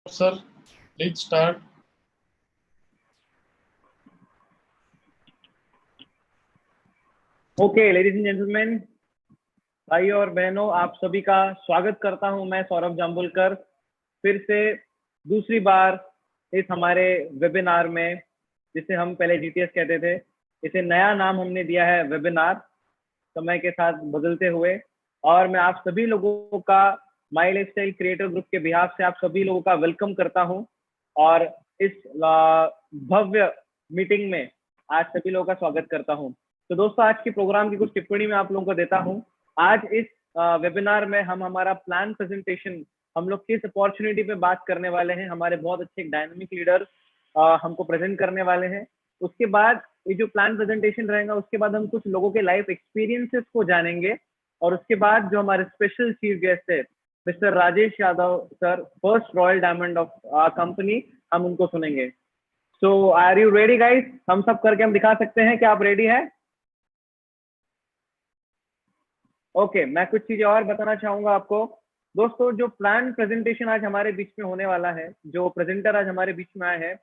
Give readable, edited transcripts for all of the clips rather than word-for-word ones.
Sir, let's start. Okay ladies and gentleman, भाइयों और बहनों, आप सभी का स्वागत करता हूं मैं सौरभ जाम्बुलकर फिर से दूसरी बार इस हमारे वेबिनार में, जिसे हम पहले जीटीएस कहते थे। इसे नया नाम हमने दिया है वेबिनार, समय के साथ बदलते हुए। और मैं आप सभी लोगों का माई लाइफस्टाइल क्रिएटर ग्रुप के बिहाफ से आप सभी लोगों का वेलकम करता हूं। और इस भव्य मीटिंग में आज सभी लोगों का स्वागत करता हूं। तो दोस्तों, आज के प्रोग्राम की कुछ टिप्पणी मैं आप लोगों को देता हूं। आज इस वेबिनार में हम हमारा प्लान प्रेजेंटेशन, हम लोग किस अपॉर्चुनिटी पे बात करने वाले हैं। हमारे बहुत अच्छे डायनामिक लीडर हमको प्रेजेंट करने वाले हैं। उसके बाद ये जो प्लान प्रेजेंटेशन रहेगा, उसके बाद हम कुछ लोगों के लाइफ एक्सपीरियंसेस को जानेंगे। और उसके बाद जो हमारे स्पेशल चीफ गेस्ट है mister Rajesh Yadav sir, first royal diamond of company, हम उनको सुनेंगे। सो आर यू रेडी गाइस? हम सब करके हम दिखा सकते हैं कि आप रेडी हैं? ओके, मैं कुछ चीजें और बताना चाहूंगा आपको। दोस्तों, जो प्लान प्रेजेंटेशन आज हमारे बीच में होने वाला है, जो प्रेजेंटर आज हमारे बीच में आए हैं,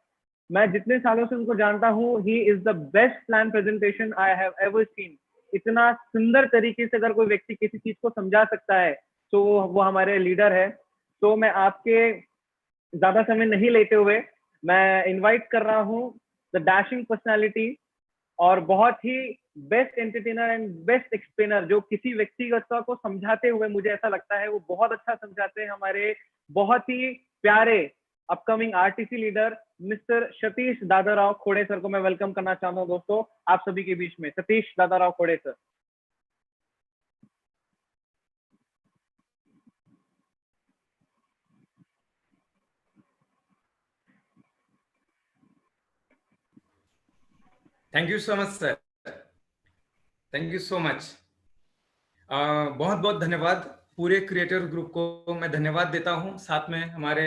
मैं जितने सालों से उनको जानता हूँ, he is the best plan presentation I have ever seen. इतना सुंदर तरीके से अगर कोई व्यक्ति किसी चीज को समझा सकता है तो वो हमारे लीडर है। तो मैं आपके ज्यादा समय नहीं लेते हुए मैं इनवाइट कर रहा हूँ द डैशिंग पर्सनालिटी और बहुत ही best entertainer and best explainer, जो किसी व्यक्तिगत को समझाते हुए मुझे ऐसा लगता है वो बहुत अच्छा समझाते हैं, हमारे बहुत ही प्यारे upcoming RTC leader mister Satish Dadarao Khode sir को मैं वेलकम करना चाहता हूँ। दोस्तों, आप सभी के बीच में Satish Dadarao Khode sir. Thank you so much sir, thank you so much. बहुत बहुत धन्यवाद। पूरे क्रिएटर ग्रुप को मैं धन्यवाद देता हूं। साथ में हमारे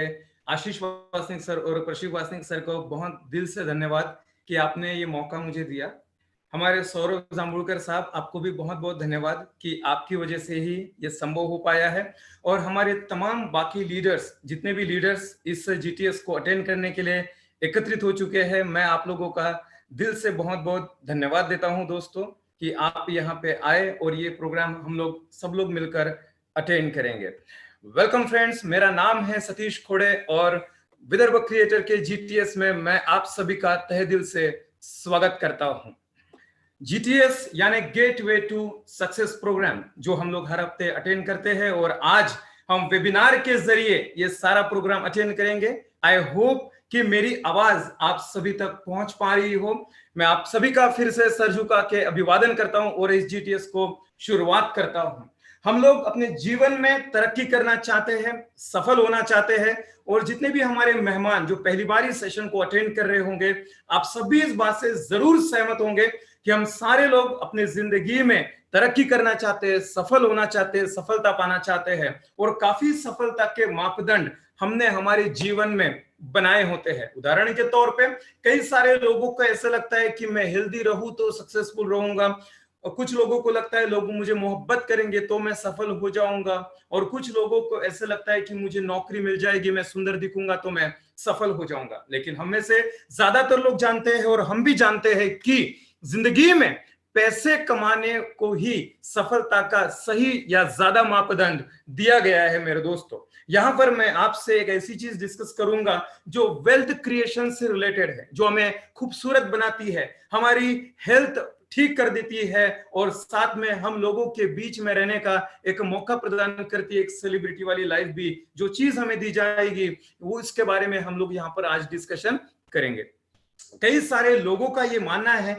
आशीष वासनिक सर और प्रशिव वासनिक सर को बहुत दिल से धन्यवाद कि आपने ये मौका मुझे दिया। हमारे सौरभ जाम्बुलकर साहब, आपको भी बहुत बहुत धन्यवाद कि आपकी वजह से ही ये संभव हो पाया है। और हमारे तमाम बाकी लीडर्स, जितने भी लीडर्स इस जीटीएस को अटेंड करने के लिए एकत्रित हो चुके हैं, मैं आप लोगों का दिल से बहुत बहुत धन्यवाद देता हूं दोस्तों कि आप यहाँ पे आए और ये प्रोग्राम हम लोग सब लोग मिलकर अटेंड करेंगे। वेलकम फ्रेंड्स, मेरा नाम है सतीश खोड़े और विदर्भ क्रिएटर के जीटीएस में मैं आप सभी का तहे दिल से स्वागत करता हूं। जीटीएस यानी गेटवे टू सक्सेस प्रोग्राम, जो हम लोग हर हफ्ते अटेंड करते हैं और आज हम वेबिनार के जरिए ये सारा प्रोग्राम अटेंड करेंगे। आई होप कि मेरी आवाज आप सभी तक पहुंच पा रही हो। मैं आप सभी का फिर से सर झुका के अभिवादन करता हूं और इस जीटीएस को शुरुआत करता हूं। हम लोग अपने जीवन में तरक्की करना चाहते हैं, सफल होना चाहते हैं, और जितने भी हमारे मेहमान जो पहली बार इस सेशन को अटेंड कर रहे होंगे, आप सभी इस बात से जरूर सहमत होंगे कि हम सारे लोग अपनी जिंदगी में तरक्की करना चाहते हैं, सफल होना चाहते हैं, सफलता पाना चाहते हैं। और काफी सफलता के मापदंड हमने हमारे जीवन में बनाए होते हैं। उदाहरण के तौर पे कई सारे लोगों को ऐसा लगता है कि मैं हेल्दी रहूं तो सक्सेसफुल रहूंगा, और कुछ लोगों को लगता है लोग मुझे मोहब्बत करेंगे तो मैं सफल हो जाऊंगा, और कुछ लोगों को ऐसा लगता है कि मुझे नौकरी मिल जाएगी, मैं सुंदर दिखूंगा तो मैं सफल हो जाऊंगा। लेकिन हम में से ज्यादातर लोग जानते हैं और हम भी जानते हैं कि जिंदगी में पैसे कमाने को ही सफलता का सही या ज्यादा मापदंड दिया गया है। मेरे दोस्तों, यहां पर मैं आपसे एक ऐसी चीज डिस्कस करूंगा जो वेल्थ क्रिएशन से रिलेटेड है, जो हमें खूबसूरत बनाती है, हमारी हेल्थ ठीक कर देती है और साथ में हम लोगों के बीच में रहने का एक मौका प्रदान करती है, एक सेलिब्रिटी वाली लाइफ भी जो चीज हमें दी जाएगी, वो इसके बारे में हम लोग यहां पर आज डिस्कशन करेंगे। कई सारे लोगों का ये मानना है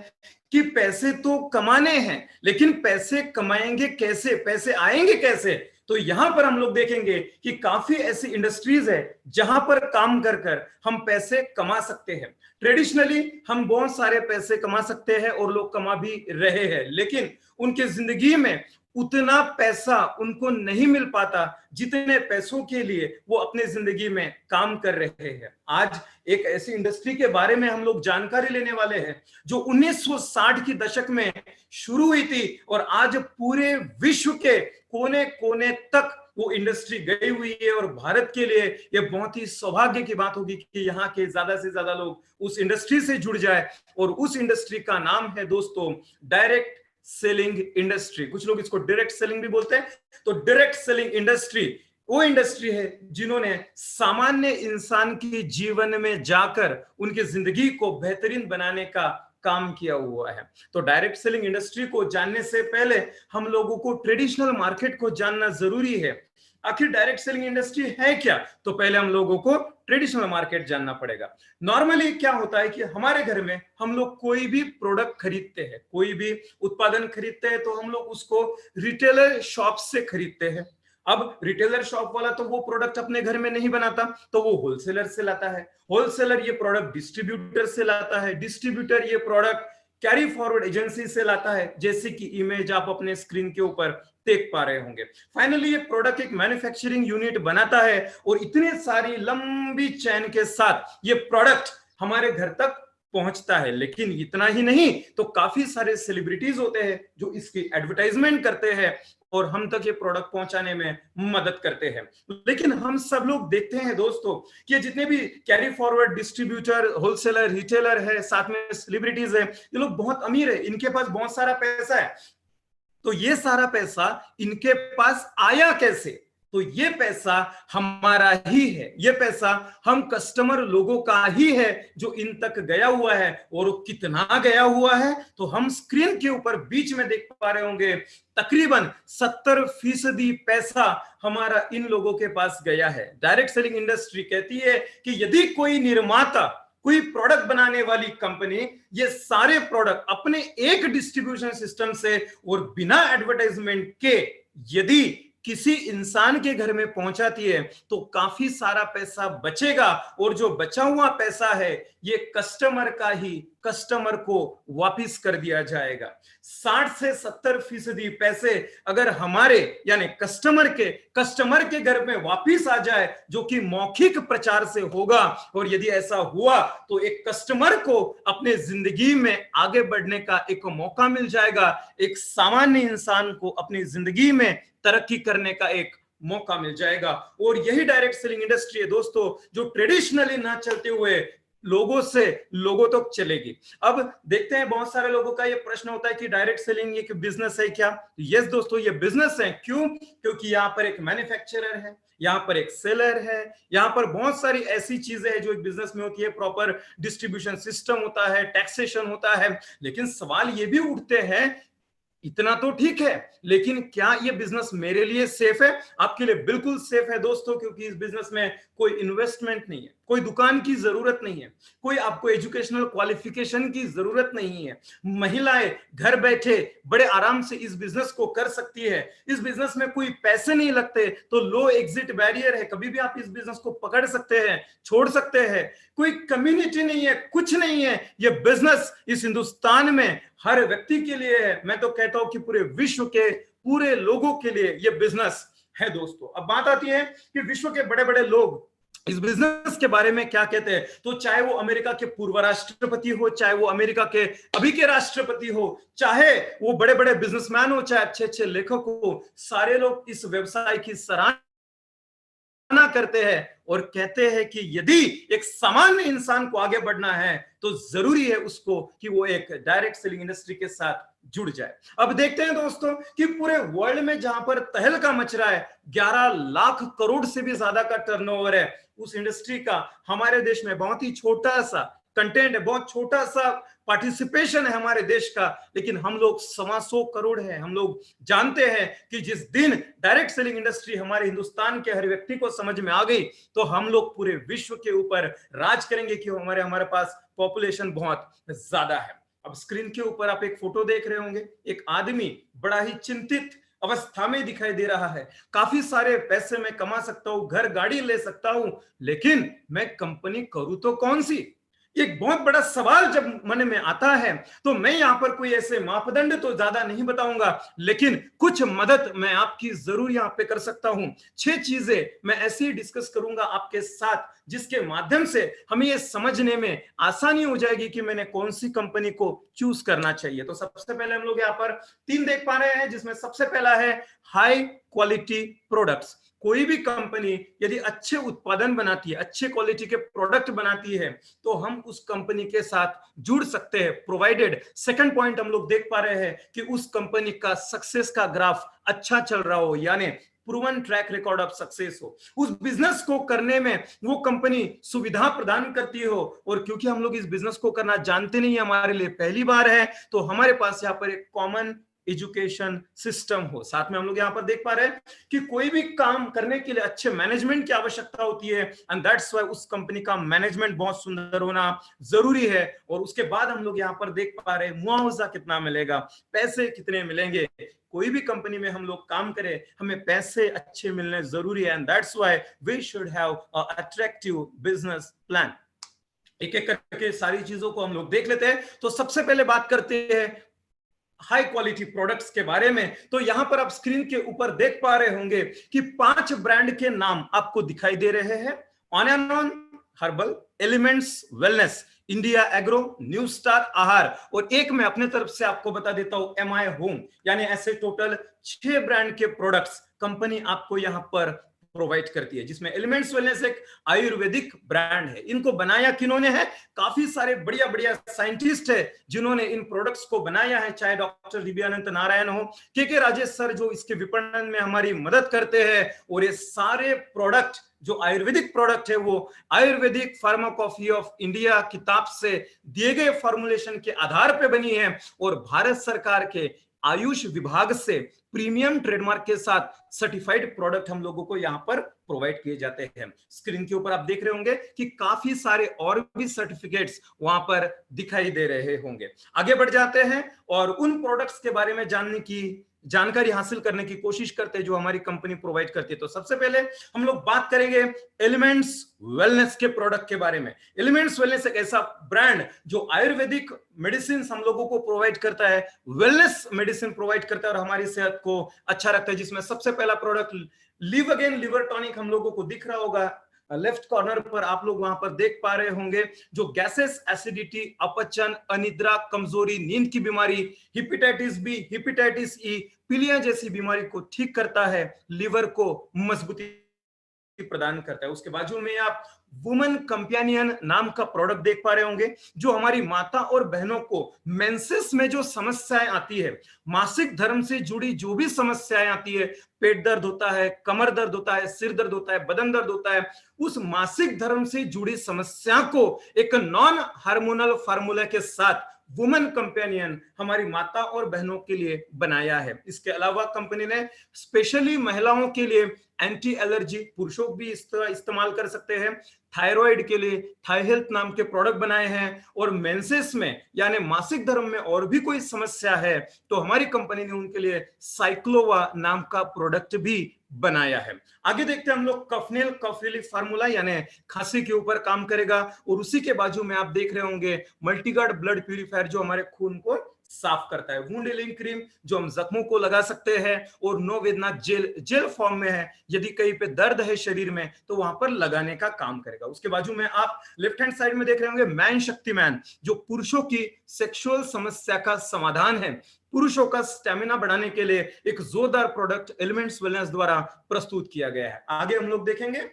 कि पैसे तो कमाने हैं, लेकिन पैसे कमाएंगे कैसे, पैसे आएंगे कैसे? तो यहां पर हम लोग देखेंगे कि काफी ऐसी इंडस्ट्रीज है जहां पर काम कर कर हम पैसे कमा सकते हैं। ट्रेडिशनली हम बहुत सारे पैसे कमा सकते हैं और लोग कमा भी रहे हैं, लेकिन उनके जिंदगी में उतना पैसा उनको नहीं मिल पाता जितने पैसों के लिए वो अपने जिंदगी में काम कर रहे हैं। आज एक ऐसी इंडस्ट्री के बारे में हम लोग जानकारी लेने वाले हैं जो 1960 की दशक में शुरू हुई थी और आज पूरे विश्व के कोने कोने तक वो इंडस्ट्री गई हुई है और भारत के लिए ये बहुत ही सौभाग्य की बात होगी कि यहाँ के ज्यादा से ज्यादा लोग उस इंडस्ट्री से जुड़ जाए। और उस इंडस्ट्री का नाम है दोस्तों डायरेक्ट सेलिंग इंडस्ट्री। कुछ लोग इसको डायरेक्ट सेलिंग भी बोलते हैं। तो डायरेक्ट सेलिंग इंडस्ट्री वो इंडस्ट्री है जिन्होंने सामान्य इंसान की जीवन में जाकर उनकी जिंदगी को बेहतरीन बनाने का काम किया हुआ है। तो डायरेक्ट सेलिंग इंडस्ट्री को जानने से पहले हम लोगों को ट्रेडिशनल मार्केट को जानना जरूरी है। आखिर डायरेक्ट सेलिंग इंडस्ट्री है क्या? तो पहले हम लोगों को ट्रेडिशनल मार्केट जानना पड़ेगा। नॉर्मली क्या होता है कि हमारे घर में हम लोग कोई भी प्रोडक्ट खरीदते हैं, कोई भी उत्पादन खरीदते हैं, तो हम लोग उसको रिटेलर शॉप से खरीदते हैं। अब रिटेलर शॉप वाला तो वो प्रोडक्ट अपने घर में नहीं बनाता, तो वो होलसेलर से लाता है। होलसेलर ये प्रोडक्ट डिस्ट्रीब्यूटर से लाता है। डिस्ट्रीब्यूटर ये प्रोडक्ट कैरी फॉरवर्ड एजेंसी से लाता है, जैसे कि इमेज आप अपने स्क्रीन के ऊपर देख पा रहे होंगे। फाइनली ये प्रोडक्ट एक मैन्युफैक्चरिंग यूनिट बनाता है और इतनी सारी लंबी चेन के साथ ये प्रोडक्ट हमारे घर तक पहुंचता है। लेकिन इतना ही नहीं, तो काफी सारे सेलिब्रिटीज होते हैं जो इसकी एडवर्टाइजमेंट करते हैं और हम तक ये प्रोडक्ट पहुंचाने में मदद करते हैं। लेकिन हम सब लोग देखते हैं दोस्तों कि जितने भी carry forward distributor, wholesaler, retailer है, साथ में सेलिब्रिटीज है, ये लोग बहुत अमीर है, इनके पास बहुत सारा पैसा है। तो ये सारा पैसा इनके पास आया कैसे? तो ये पैसा हमारा ही है, ये पैसा हम कस्टमर लोगों का ही है जो इन तक गया हुआ है। और कितना गया हुआ है तो हम स्क्रीन के ऊपर बीच में देख पा रहे होंगे, तकरीबन 70% पैसा हमारा इन लोगों के पास गया है। डायरेक्ट सेलिंग इंडस्ट्री कहती है कि यदि कोई निर्माता, कोई प्रोडक्ट बनाने वाली कंपनी ये सारे प्रोडक्ट अपने एक डिस्ट्रीब्यूशन सिस्टम से और बिना एडवर्टाइजमेंट के यदि किसी इंसान के घर में पहुंचाती है तो काफी सारा पैसा बचेगा और जो बचा हुआ पैसा है ये कस्टमर का ही कस्टमर को वापस कर दिया जाएगा। 60 से 70% पैसे अगर हमारे यानी कस्टमर के घर में वापस आ जाए, जो कि मौखिक प्रचार से होगा, और यदि ऐसा हुआ तो एक कस्टमर को अपने जिंदगी में आगे बढ़ने का एक मौका मिल जाएगा, एक सामान्य इंसान को अपनी जिंदगी में तरक्की करने का एक मौका मिल जाएगा। और यही डायरेक्ट सेलिंग इंडस्ट्री है दोस्तों जो ट्रेडिशनली ना चलते हुए लोगों से लोगों तक चलेगी। अब देखते हैं, बहुत सारे लोगों का ये प्रश्न होता है कि डायरेक्ट सेलिंग एक बिजनेस है क्या? यस दोस्तों, ये बिजनेस है। क्यों? क्योंकि यहाँ पर एक मैन्युफैक्चरर है, यहाँ पर एक सेलर है, यहाँ पर बहुत सारी ऐसी चीजें हैं जो एक बिजनेस में होती है। प्रॉपर डिस्ट्रीब्यूशन सिस्टम होता है, टैक्सेशन होता है। लेकिन सवाल ये भी उठते हैं, इतना तो ठीक है, लेकिन क्या ये बिजनेस मेरे लिए सेफ है? आपके लिए बिल्कुल सेफ है दोस्तों, क्योंकि इस बिजनेस में कोई इन्वेस्टमेंट नहीं है, कोई दुकान की जरूरत नहीं है, कोई आपको एजुकेशनल क्वालिफिकेशन की जरूरत नहीं है। महिलाएं घर बैठे बड़े आराम से इस बिजनेस को कर सकती है। इस बिजनेस में कोई पैसे नहीं लगते, तो लो एग्जिट बैरियर है, कभी भी आप इस बिजनेस को पकड़ सकते हैं, छोड़ सकते हैं। कोई कम्युनिटी नहीं है, कुछ नहीं है। ये बिजनेस इस हिंदुस्तान में हर व्यक्ति के लिए है। मैं तो कहता हूं कि पूरे विश्व के पूरे लोगों के लिए ये बिजनेस है दोस्तों। अब बात आती है कि विश्व के बड़े बड़े लोग इस बिजनेस के बारे में क्या कहते हैं। तो चाहे वो अमेरिका के पूर्व राष्ट्रपति हो, चाहे वो अमेरिका के अभी के राष्ट्रपति हो, चाहे वो बड़े बड़े बिजनेसमैन हो, चाहे अच्छे अच्छे लेखक हो, सारे लोग इस व्यवसाय की सराहना करते हैं और कहते हैं कि यदि एक सामान्य इंसान को आगे बढ़ना है तो जरूरी है उसको कि वो एक डायरेक्ट सेलिंग इंडस्ट्री के साथ जुड़ जाए। अब देखते हैं दोस्तों कि पूरे वर्ल्ड में जहां पर तहलका मच रहा है, 11 लाख करोड़ से भी ज्यादा का टर्नओवर है उस इंडस्ट्री का, हमारे देश में बहुत ही छोटा सा कंटेंट है, बहुत छोटा सा पार्टिसिपेशन है हमारे देश का। लेकिन हम लोग 125 करोड़ है। हम लोग जानते हैं कि जिस दिन डायरेक्ट सेलिंग इंडस्ट्री हमारे हिंदुस्तान के हर व्यक्ति को समझ में आ गई तो हम लोग पूरे विश्व के ऊपर राज करेंगे कि हमारे पास पॉपुलेशन बहुत ज्यादा है। अब स्क्रीन के ऊपर आप एक फोटो देख रहे होंगे, एक आदमी बड़ा ही चिंतित अवस्था में दिखाई दे रहा है। काफी सारे पैसे मैं कमा सकता हूं, घर गाड़ी ले सकता हूं, लेकिन मैं कंपनी करूं तो कौन सी? एक बहुत बड़ा सवाल जब मन में आता है तो मैं यहाँ पर कोई ऐसे मापदंड तो ज्यादा नहीं बताऊंगा, लेकिन कुछ मदद मैं आपकी जरूर यहाँ पे कर सकता हूं। 6 चीजें मैं ऐसे ही डिस्कस करूंगा आपके साथ, जिसके माध्यम से हमें ये समझने में आसानी हो जाएगी कि मैंने कौन सी कंपनी को चूज करना चाहिए। तो सबसे पहले हम लोग यहाँ पर 3 देख पा रहे हैं, जिसमें सबसे पहला है हाई क्वालिटी प्रोडक्ट्स। कोई भी कंपनी यदि अच्छे उत्पादन बनाती है, अच्छे क्वालिटी के प्रोडक्ट बनाती है, तो हम उस कंपनी के साथ जुड़ सकते हैं, प्रोवाइडेड सेकंड पॉइंट हम लोग देख पा रहे हैं कि उस कंपनी का सक्सेस का ग्राफ अच्छा चल रहा हो, यानी proven track record of success हो, उस बिजनेस को करने में वो कंपनी सुविधा प्रदान करती हो। और क्योंकि हम लोग इस बिजनेस को करना जानते नहीं, हमारे लिए पहली बार है, तो हमारे पास यहाँ पर एक कॉमन एजुकेशन सिस्टम हो। साथ में हम लोग यहाँ पर देख पा रहे हैं कि कोई भी काम करने के लिए अच्छे मैनेजमेंट की आवश्यकता होती है, एंड दैट्स व्हाई उस कंपनी का मैनेजमेंट बहुत सुंदर होना जरूरी है। और उसके बाद हम लोग यहाँ पर देख पा रहे हैं मुआवजा कितना मिलेगा, पैसे कितने मिलेंगे। कोई भी कंपनी में हम लोग काम करें, हमें पैसे अच्छे मिलने जरूरी है, and that's why we should have a attractive business plan. एक एक करके सारी चीजों को हम लोग देख लेते हैं। तो सबसे पहले बात करते हैं हाई क्वालिटी प्रोडक्ट्स के बारे में। तो यहां पर आप स्क्रीन के ऊपर देख पा रहे होंगे कि 5 ब्रांड के नाम आपको दिखाई दे रहे हैं। On and on herbal, elements wellness, India agro, new star आहार, और एक मैं अपने तरफ से आपको बता देता हूं एमआई होम। यानी ऐसे टोटल 6 ब्रांड के प्रोडक्ट्स कंपनी आपको यहां पर प्रोवाइड करती है, जिसमें एलिमेंट्स वेलनेस एक आयुर्वेदिक ब्रांड है। इनको बनाया किन्होंने है? काफी सारे बढ़िया बढ़िया साइंटिस्ट है जिन्होंने इन प्रोडक्ट्स को बनाया है, चाहे डॉक्टर दिव्यानंद नारायण हो, के राजेश सर जो इसके विपणन में हमारी मदद करते हैं। और ये सारे प्रोडक्ट जो आयुर्वेदिक प्रोडक्ट है वो आयुर्वेदिक फार्माकोफी ऑफ इंडिया किताब से दिए गए फॉर्मुलेशन के आधार पर बनी है, और भारत सरकार के आयुष विभाग से प्रीमियम ट्रेडमार्क के साथ सर्टिफाइड प्रोडक्ट हम लोगों को यहां पर प्रोवाइड किए जाते हैं। स्क्रीन के ऊपर आप देख रहे होंगे कि काफी सारे और भी सर्टिफिकेट्स वहां पर दिखाई दे रहे होंगे। आगे बढ़ जाते हैं और उन प्रोडक्ट्स के बारे में जानने की जानकारी हासिल करने की कोशिश करते हैं जो हमारी कंपनी प्रोवाइड करती है। तो सबसे पहले हम लोग बात करेंगे एलिमेंट्स वेलनेस के प्रोडक्ट के बारे में। एलिमेंट्स वेलनेस एक ऐसा ब्रांड जो आयुर्वेदिक मेडिसिन हम लोगों को प्रोवाइड करता है, वेलनेस मेडिसिन प्रोवाइड करता है और हमारी सेहत को अच्छा रखता है, जिसमें सबसे पहला product live again liver tonic हम लोगों को दिख रहा होगा लेफ्ट कॉर्नर पर, आप लोग वहां पर देख पा रहे होंगे, जो गैसेस, एसिडिटी, अपचन, अनिद्रा, कमजोरी, नींद की बीमारी, हेपेटाइटिस बी, हेपेटाइटिस ई, पीलिया जैसी बीमारी को ठीक करता है, लिवर को मजबूती प्रदान करता है। उसके बाजू में आप वुमन कंपेनियन नाम का प्रोडक्ट देख पा रहे होंगे, जो हमारी माता और बहनों को मेंसेस में जो समस्याएं आती है, मासिक धर्म से जुड़ी जो भी समस्याएं आती है, पेट दर्द होता है, कमर दर्द होता है, सिर दर्द होता है, बदन दर्द होता है, उस मासिक धर्म से जुड़ी समस्या को एक नॉन हार्मोनल फार्मूला के साथ वुमन कंपेनियन हमारी माता और बहनों के लिए बनाया है। इसके अलावा कंपनी ने स्पेशली महिलाओं के लिए एंटी एलर्जी, पुरुषों भी इस्तेमाल कर सकते हैं, थायराइड के लिए थाई हेल्थ नाम के प्रोडक्ट बनाए हैं, और मेंसेस में यानी मासिक धर्म में और भी कोई समस्या है तो हमारी कंपनी ने उनके लिए साइक्लोवा नाम का प्रोडक्ट भी बनाया है। आगे देखते हैं हम लोग कफनेल कफ रिलीफ फार्मूला, यानी खांसी के ऊपर काम करेगा, और उसी के बाजू में आप देख रहे होंगे मल्टीगार्ड ब्लड प्यूरिफायर जो हमारे खून को साफ करता है, वुंड हीलिंग क्रीम जो हम जख्मों को लगा सकते हैं, और नो वेदना जेल फॉर्म में है, यदि कहीं पे दर्द है शरीर में तो वहां पर लगाने का काम करेगा। उसके बाजू में आप लेफ्ट हैंड साइड में देख रहे होंगे मैन शक्तिमान, जो पुरुषों की सेक्सुअल समस्या का समाधान है, पुरुषों का स्टेमिना बढ़ाने के लिए एक जोरदार प्रोडक्ट एलिमेंट्स वेलनेस द्वारा प्रस्तुत किया गया है। आगे हम लोग देखेंगे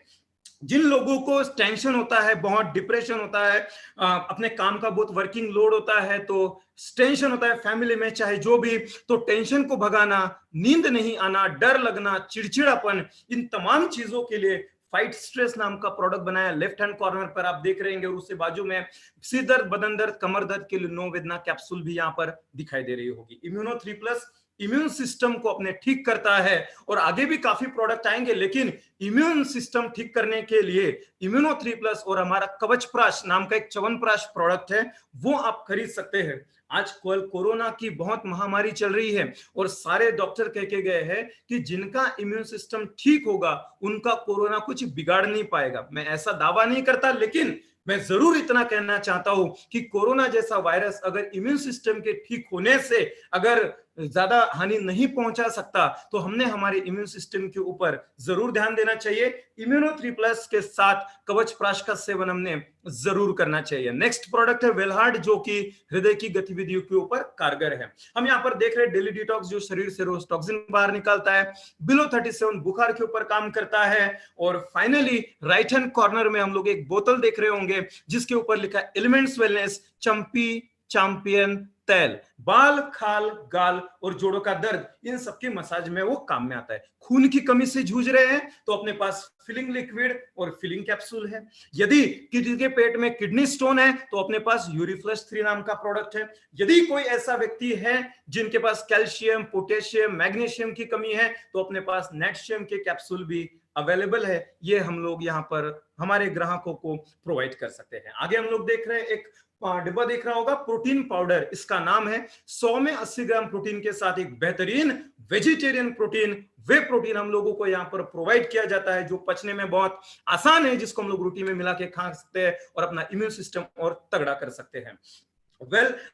जिन लोगों को टेंशन होता है, बहुत डिप्रेशन होता है, अपने काम का बहुत वर्किंग लोड होता है, तो टेंशन होता है फैमिली में चाहे जो भी, तो टेंशन को भगाना, नींद नहीं आना, डर लगना, चिड़चिड़ापन, इन तमाम चीजों के लिए फाइट स्ट्रेस नाम का प्रोडक्ट बनाया, लेफ्ट हैंड कॉर्नर पर आप देख रहे हैं, और उससे बाजू में सिर दर्द, बदन दर्द, कमर दर्द के लिए नो वेदना कैप्सूल भी यहाँ पर दिखाई दे रही होगी। इम्यूनो 3+ इम्यून सिस्टम को अपने ठीक करता है, और आगे भी काफी प्रोडक्ट आएंगे, लेकिन इम्यून सिस्टम ठीक करने के लिए इम्यूनो 3+ और हमारा कवच प्राश नाम का एक च्यवनप्राश प्रोडक्ट है, वो आप खरीद सकते हैं। आज कल कोरोना की बहुत महामारी चल रही है और सारे डॉक्टर कह के गए हैं कि जिनका इम्यून सिस्टम ठीक होगा उनका कोरोना कुछ बिगाड़ नहीं पाएगा। मैं ऐसा दावा नहीं करता, लेकिन मैं जरूर इतना कहना चाहता हूं कि कोरोना जैसा वायरस अगर इम्यून सिस्टम के ठीक होने से अगर ज्यादा हानि नहीं पहुंचा सकता तो हमने हमारे इम्यून सिस्टम के ऊपर जरूर ध्यान देना चाहिए। इम्यूनो 3+ के साथ कवच प्राश का सेवन हमने जरूर करना चाहिए। नेक्स्ट प्रोडक्ट है वेलहार्ड, जो कि हृदय की गतिविधियों के ऊपर कारगर है। हम यहाँ पर देख रहे हैं डेली डिटॉक्स, जो शरीर से रोज टॉक्सिन बाहर निकालता है। बिलो 37 बुखार के ऊपर काम करता है। और फाइनली राइट हैंड कॉर्नर में हम लोग एक बोतल देख रहे होंगे जिसके ऊपर लिखा है एलिमेंट्स वेलनेस चंपी चैंपियन तेल। बाल, खाल, गाल और जोड़ों का दर्द, इन सबके मसाज में वो काम में आता है। खून की कमी से जूझ रहे हैं तो अपने पास फिलिंग लिक्विड और फिलिंग कैप्सूल है। यदि किसी के पेट में किडनी स्टोन है तो अपने पास यूरिफ्लश 3 नाम का प्रोडक्ट है। यदि कोई ऐसा व्यक्ति है जिनके पास कैल्शियम, पोटेशियम, मैग्नीशियम की कमी है तो अपने पास नेटशियम के कैप्सूल भी अवेलेबल है। ये हम लोग यहाँ पर हमारे ग्राहकों को प्रोवाइड कर सकते हैं। आगे हम लोग देख रहे हैं एक डिब्बा देख रहा होगा, प्रोटीन पाउडर, इसका नाम है। 100 में 80 ग्राम प्रोटीन के साथ एक बेहतरीन वेजिटेरियन प्रोटीन, वे प्रोटीन हम लोगों को यहाँ पर प्रोवाइड किया जाता है जो पचने में बहुत आसान है, जिसको हम लोग रोटी में मिला के खा सकते हैं और अपना इम्यून सिस्टम और तगड़ा कर सकते हैं।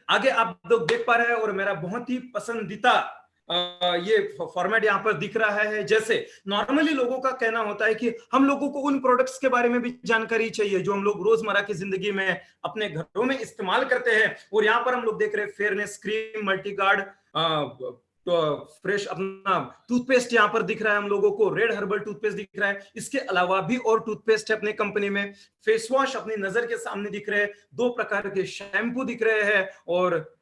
आगे आप लोग देख पा रहे हैं और मेरा बहुत ही पसंदीदा ये फॉर्मेट यहाँ पर दिख रहा है। जैसे नॉर्मली लोगों का कहना होता है कि हम लोगों को उन प्रोडक्ट्स के बारे में भी जानकारी चाहिए जो हम लोग रोजमर्रा की जिंदगी में अपने घरों में इस्तेमाल करते हैं। और यहाँ पर हम लोग देख रहे हैं फेयरनेस क्रीम, मल्टीगार्ड, तो फ्रेश अपना टूथपेस्ट यहाँ पर दिख रहा है हम लोगों को, रेड हर्बल टूथपेस्ट दिख रहा है। इसके अलावा भी और टूथपेस्ट है अपने कंपनी में। फेस वॉश अपनी नजर के सामने दिख रहे हैं, 2 प्रकार के शैम्पू दिख रहे हैं और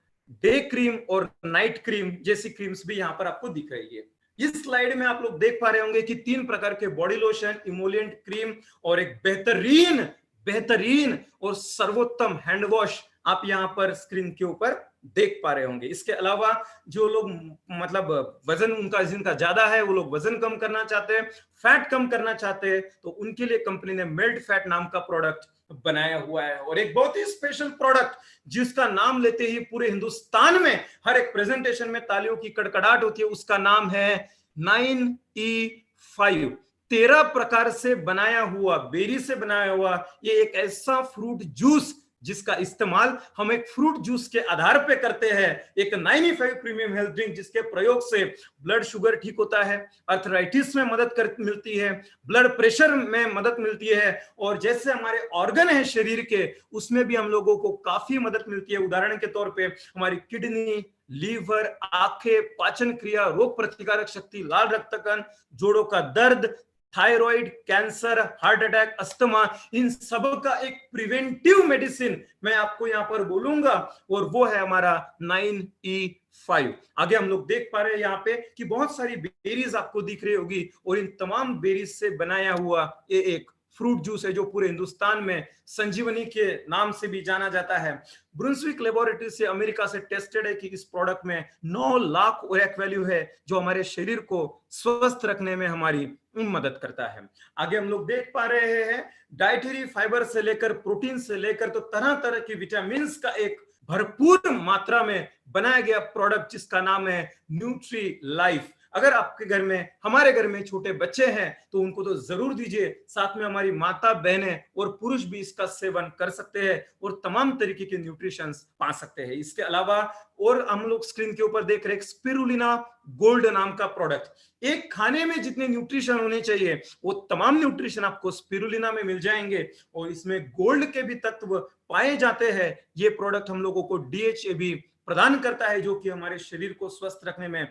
डे क्रीम और नाइट क्रीम जैसी क्रीम्स भी यहाँ पर आपको दिख रही है। इस स्लाइड में आप लोग देख पा रहे होंगे कि 3 प्रकार के बॉडी लोशन, इमोलिएंट क्रीम और एक बेहतरीन बेहतरीन और सर्वोत्तम हैंड वॉश आप यहाँ पर स्क्रीन के ऊपर देख पा रहे होंगे। इसके अलावा जो लोग मतलब वजन उनका जिनका ज्यादा है, वो लोग वजन कम करना चाहते हैं, फैट कम करना चाहते हैं, तो उनके लिए कंपनी ने मेल्ट फैट नाम का प्रोडक्ट बनाया हुआ है। और एक बहुत ही स्पेशल प्रोडक्ट जिसका नाम लेते ही पूरे हिंदुस्तान में हर एक प्रेजेंटेशन में तालियों की कड़कड़ाहट होती है, उसका नाम है 9E5। 13 प्रकार से बनाया हुआ, बेरी से बनाया हुआ ये एक ऐसा फ्रूट जूस जिसका इस्तेमाल हम एक फ्रूट जूस के आधार पे करते हैं। एक 9E5 प्रीमियम हेल्थ ड्रिंक जिसके प्रयोग से ब्लड शुगर ठीक होता है, अर्थराइटिस में मदद मिलती है, ब्लड प्रेशर में मदद मिलती है, और जैसे हमारे ऑर्गन है शरीर के उसमें भी हम लोगों को काफी मदद मिलती है। उदाहरण के तौर पे हमारी किडनी, लीवर, आंखें, पाचन क्रिया, रोग प्रतिकारक शक्ति, लाल रक्तकण, जोड़ों का दर्द, thyroid, cancer, heart attack, asthma, इन सब का एक प्रिवेंटिव मेडिसिन मैं आपको यहां पर बोलूंगा और वो है हमारा 9E5। आगे हम लोग देख पा रहे हैं यहाँ पे कि बहुत सारी बेरीज आपको दिख रही होगी और इन तमाम बेरीज से बनाया हुआ ये एक फ्रूट जूस है जो पूरे हिंदुस्तान में संजीवनी के नाम से भी जाना जाता है। ब्रुंसविक लेबोरेटरी से अमेरिका से टेस्टेड है कि इस प्रोडक्ट में 9 लाख ओएक वैल्यू है जो हमारे शरीर को स्वस्थ रखने में हमारी मदद करता है। आगे हम लोग देख पा रहे हैं डाइटरी फाइबर से लेकर प्रोटीन से लेकर तो तरह तरह की विटामिन का एक भरपूर मात्रा में बनाया गया प्रोडक्ट जिसका नाम है न्यूट्री लाइफ। अगर आपके घर में, हमारे घर में छोटे बच्चे हैं तो उनको तो जरूर दीजिए, साथ में हमारी माता, बहनें और पुरुष भी इसका सेवन कर सकते हैं और तमाम तरीके के न्यूट्रिशंस पा सकते हैं। इसके अलावा और हम लोग स्क्रीन के ऊपर देख रहे हैं स्पिरुलिना गोल्ड नाम का प्रोडक्ट। एक खाने में जितने न्यूट्रिशन होने चाहिए वो तमाम न्यूट्रिशन आपको स्पिरुलिना में मिल जाएंगे और इसमें गोल्ड के भी तत्व पाए जाते हैं। ये प्रोडक्ट हम लोगों को डीएचए भी प्रदान करता है जो कि हमारे शरीर को स्वस्थ रखने में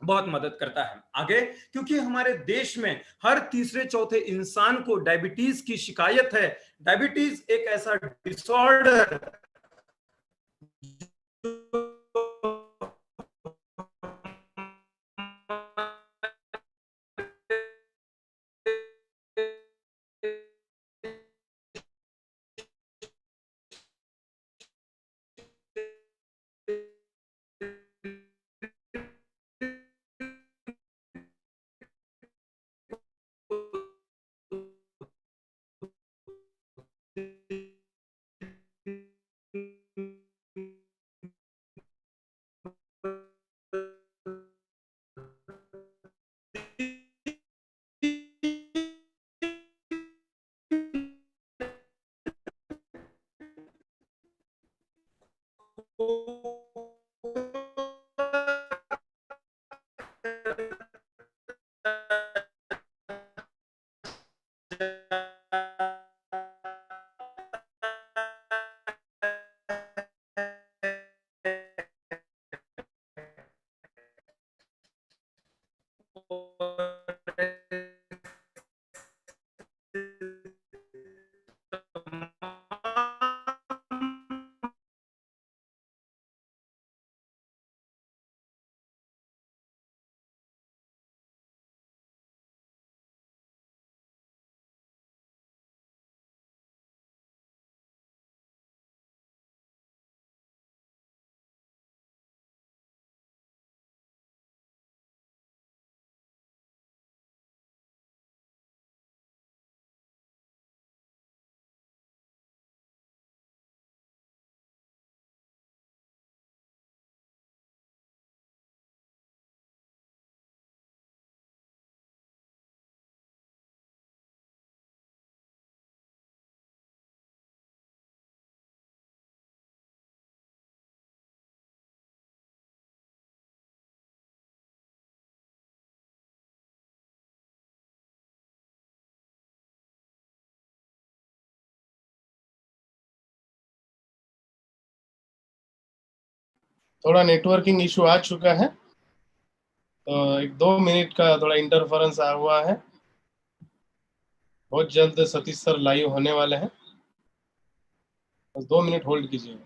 बहुत मदद करता है। आगे, क्योंकि हमारे देश में हर तीसरे चौथे इंसान को डायबिटीज की शिकायत है। डायबिटीज एक ऐसा डिसऑर्डर थोड़ा नेटवर्किंग इशू आ चुका है, तो 1-2 मिनट का थोड़ा इंटरफेरेंस आ हुआ है। बहुत जल्द सतीश सर लाइव होने वाले हैं, बस 2 मिनट होल्ड कीजिए।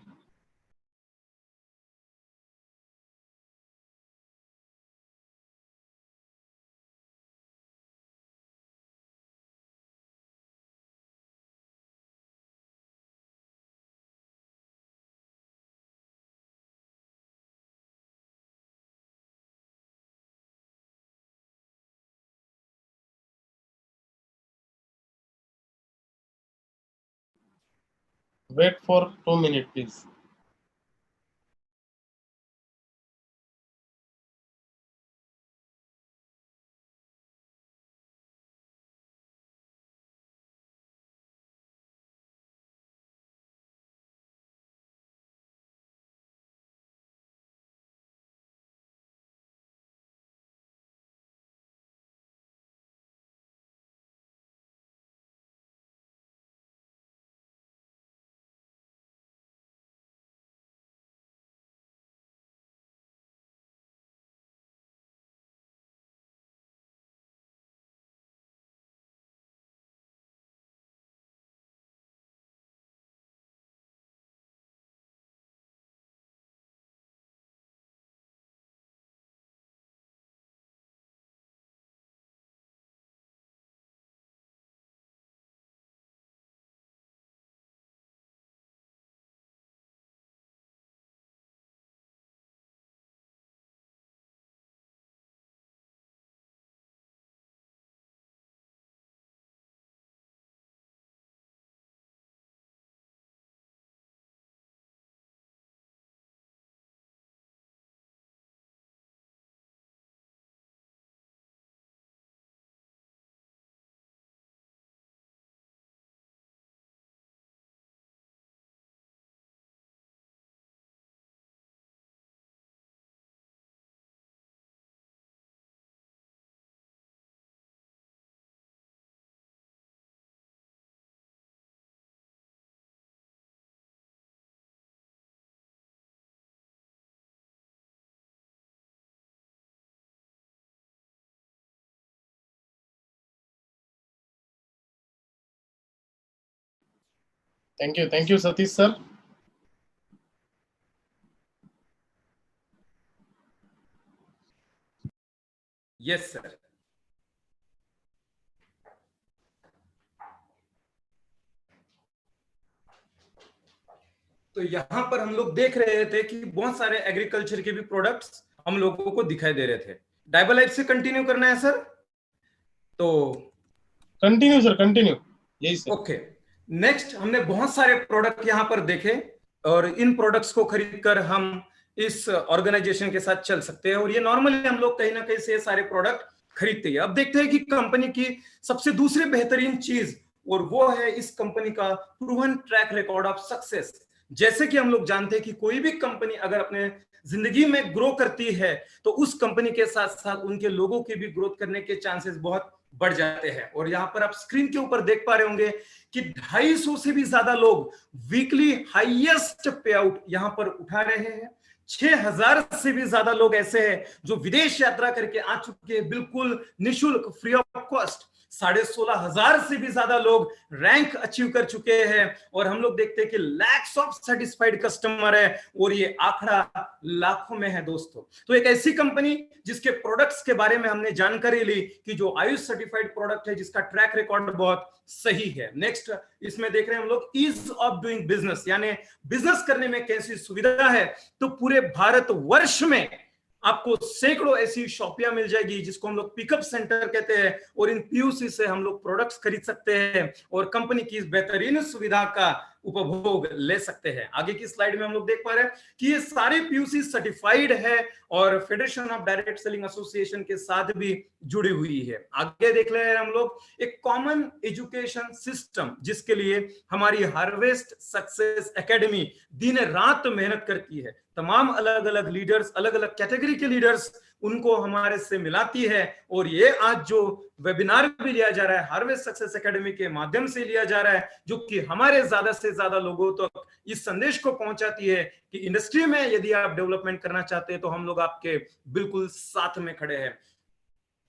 Wait for 2 minute please. Thank you Satish sir. Yes sir. तो यहाँ पर हम लोग देख रहे थे कि बहुत सारे एग्रीकल्चर के भी प्रोडक्ट्स हम लोगों को दिखाई दे रहे थे। डायबलाइफ से कंटिन्यू करना है सर, तो कंटिन्यू सर, कंटिन्यू। यही सर। ओके। नेक्स्ट हमने बहुत सारे प्रोडक्ट यहाँ पर देखे, और इन प्रोडक्ट्स को खरीदकर हम इस ऑर्गेनाइजेशन के साथ चल सकते हैं, और ये नॉर्मली हम लोग कहीं ना कहीं से सारे प्रोडक्ट खरीदते हैं। अब देखते हैं कि कंपनी की सबसे दूसरी बेहतरीन चीज, और वो है इस कंपनी का proven track record of success, जैसे कि हम लोग जानते हैं कि कोई भी कंपनी अगर अपने जिंदगी में ग्रो करती है तो उस कंपनी के साथ साथ उनके लोगों के भी ग्रोथ करने के चांसेस बहुत बढ़ जाते हैं। और यहां पर आप स्क्रीन के ऊपर देख पा रहे होंगे कि 250 से भी ज्यादा लोग वीकली हाईएस्ट पे आउट यहां पर उठा रहे हैं। 6000 से भी ज्यादा लोग ऐसे हैं जो विदेश यात्रा करके आ चुके हैं बिल्कुल निशुल्क, फ्री ऑफ कॉस्ट। 16,500 से भी ज्यादा लोग रैंक अचीव कर चुके हैं। और हम लोग देखते हैं कि लैक्स ऑफ सेटिस्फाइड कस्टमर है और ये आंकड़ा लाखों में है दोस्तों। तो एक ऐसी कंपनी जिसके प्रोडक्ट्स के बारे में हमने जानकारी ली कि जो आयुष सर्टिफाइड प्रोडक्ट है, जिसका ट्रैक रिकॉर्ड बहुत सही है। नेक्स्ट इसमें देख रहे हैं हम लोग ईज ऑफ डूइंग बिजनेस, यानी बिजनेस करने में कैसी सुविधा है। तो पूरे भारत वर्ष में आपको सैकड़ों ऐसी शॉपियां मिल जाएगी जिसको हम लोग पिकअप सेंटर कहते हैं, और इन पीयूसी से हम लोग प्रोडक्ट्स खरीद सकते हैं और कंपनी की इस बेहतरीन सुविधा का उपभोग ले सकते हैं। आगे की स्लाइड में हम लोग देख पा रहे हैं कि ये सारे पीयूसी सर्टिफाइड है और federation of direct selling association के साथ भी जुड़ी हुई है। आगे देख रहे हैं हम लोग एक कॉमन एजुकेशन सिस्टम जिसके लिए हमारी हार्वेस्ट सक्सेस एकेडमी दिन रात मेहनत करती है। तमाम अलग अलग लीडर्स, अलग अलग कैटेगरी के लीडर्स उनको हमारे से मिलाती है। और ये आज जो वेबिनार भी लिया जा रहा है हार्वेस्ट सक्सेस एकेडमी के माध्यम से लिया जा रहा है, जो कि हमारे ज्यादा से ज्यादा लोगों तक तो इस संदेश को पहुंचाती है कि इंडस्ट्री में यदि आप डेवलपमेंट करना चाहते हैं तो हम लोग आपके बिल्कुल साथ में खड़े हैं।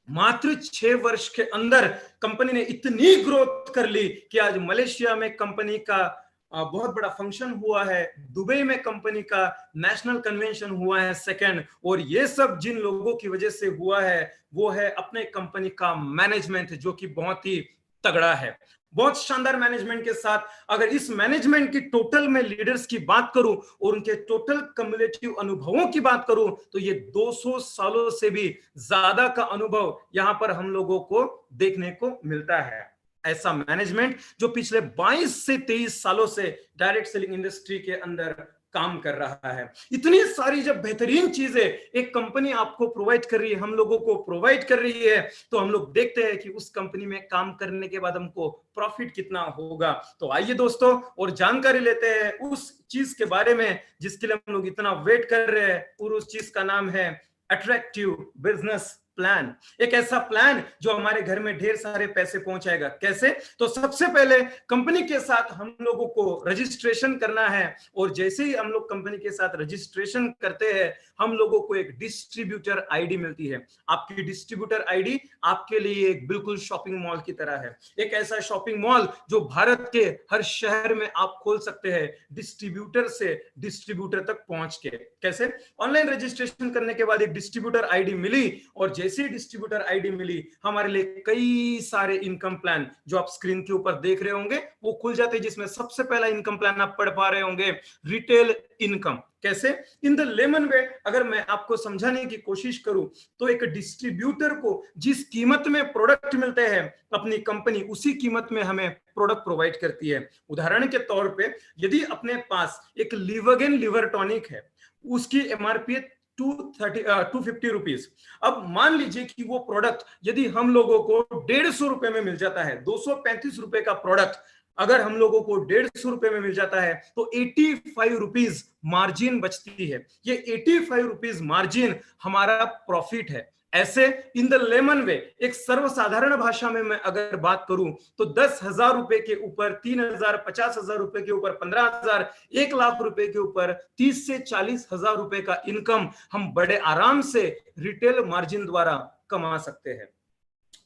मात्र 6 वर्ष के अंदर कंपनी ने इतनी ग्रोथ कर ली कि आज मलेशिया में कंपनी का बहुत बड़ा फंक्शन हुआ है, दुबई में कंपनी का नेशनल कन्वेंशन हुआ है सेकंड। और ये सब जिन लोगों की वजह से हुआ है वो है अपने कंपनी का मैनेजमेंट, जो कि बहुत ही तगड़ा है, बहुत शानदार मैनेजमेंट के साथ। अगर इस मैनेजमेंट की टोटल में लीडर्स की बात करूं और उनके टोटल कम्युलेटिव अनुभवों की बात करूं तो ये 200 सालों से भी ज्यादा का अनुभव यहां पर हम लोगों को देखने को मिलता है। ऐसा मैनेजमेंट जो पिछले 22 से 23 सालों से डायरेक्ट सेलिंग इंडस्ट्री के अंदर काम कर रहा है। इतनी सारी जब बेहतरीन चीजें एक कंपनी आपको प्रोवाइड कर रही है, हम लोगों को प्रोवाइड कर रही है, तो हम लोग देखते हैं कि उस कंपनी में काम करने के बाद हमको प्रॉफिट कितना होगा। तो आइए दोस्तों और जानकारी लेते हैं उस चीज के बारे में जिसके लिए हम लोग इतना वेट कर रहे हैं। और उस चीज का नाम है अट्रैक्टिव बिजनेस प्लान। एक ऐसा प्लान जो हमारे घर में ढेर सारे पैसे पहुंचाएगा। कैसे? तो सबसे पहले कंपनी के साथ हम लोगों को रजिस्ट्रेशन करना है, और जैसे ही हम लोग कंपनी के साथ रजिस्ट्रेशन करते हैं हम लोगों को एक डिस्ट्रीब्यूटर आईडी मिलती है। आपकी डिस्ट्रीब्यूटर आईडी आपके लिए एक बिल्कुल शॉपिंग मॉल की तरह है, एक ऐसा शॉपिंग मॉल जो भारत के हर शहर में आप खोल सकते हैं डिस्ट्रीब्यूटर से डिस्ट्रीब्यूटर तक पहुंच के। कैसे? ऑनलाइन रजिस्ट्रेशन करने के बाद एक डिस्ट्रीब्यूटर आईडी मिली, और जैसे डिस्ट्रीब्यूटर आईडी मिली हमारे लिए कई सारे इनकम प्लान जो आप स्क्रीन के ऊपर देख रहे होंगे वो खुल जाते हैं, जिसमें सबसे पहला इनकम प्लान आप पढ़ पा रहे होंगे रिटेल इनकम। कैसे? इन द लेमन वे अगर मैं आपको समझाने की कोशिश करूं तो एक डिस्ट्रीब्यूटर को जिस कीमत में प्रोडक्ट मिलते हैं अपनी कंपनी उसी कीमत में हमें प्रोडक्ट प्रोवाइड करती है। उदाहरण के तौर पे यदि अपने पास एक लिवरगेन लिवर टॉनिक है, उसकी एमआरपी 250 रुपीज। अब मान लीजिए कि वो प्रोडक्ट यदि हम लोगों को 150 रुपए में मिल जाता है, 235 रुपए का प्रोडक्ट अगर हम लोगों को 150 रुपए में मिल जाता है तो 85 रुपीज मार्जिन बचती है। ये 85 रुपीज मार्जिन हमारा प्रॉफिट है। ऐसे इन द लेमन वे एक सर्वसाधारण भाषा में मैं अगर बात करूं तो 10,000 रुपए के ऊपर 3,000, 50,000 रुपए के ऊपर 15,000, 1 लाख रुपए के ऊपर 30 से 40,000 रुपए का इनकम हम बड़े आराम से रिटेल मार्जिन द्वारा कमा सकते हैं।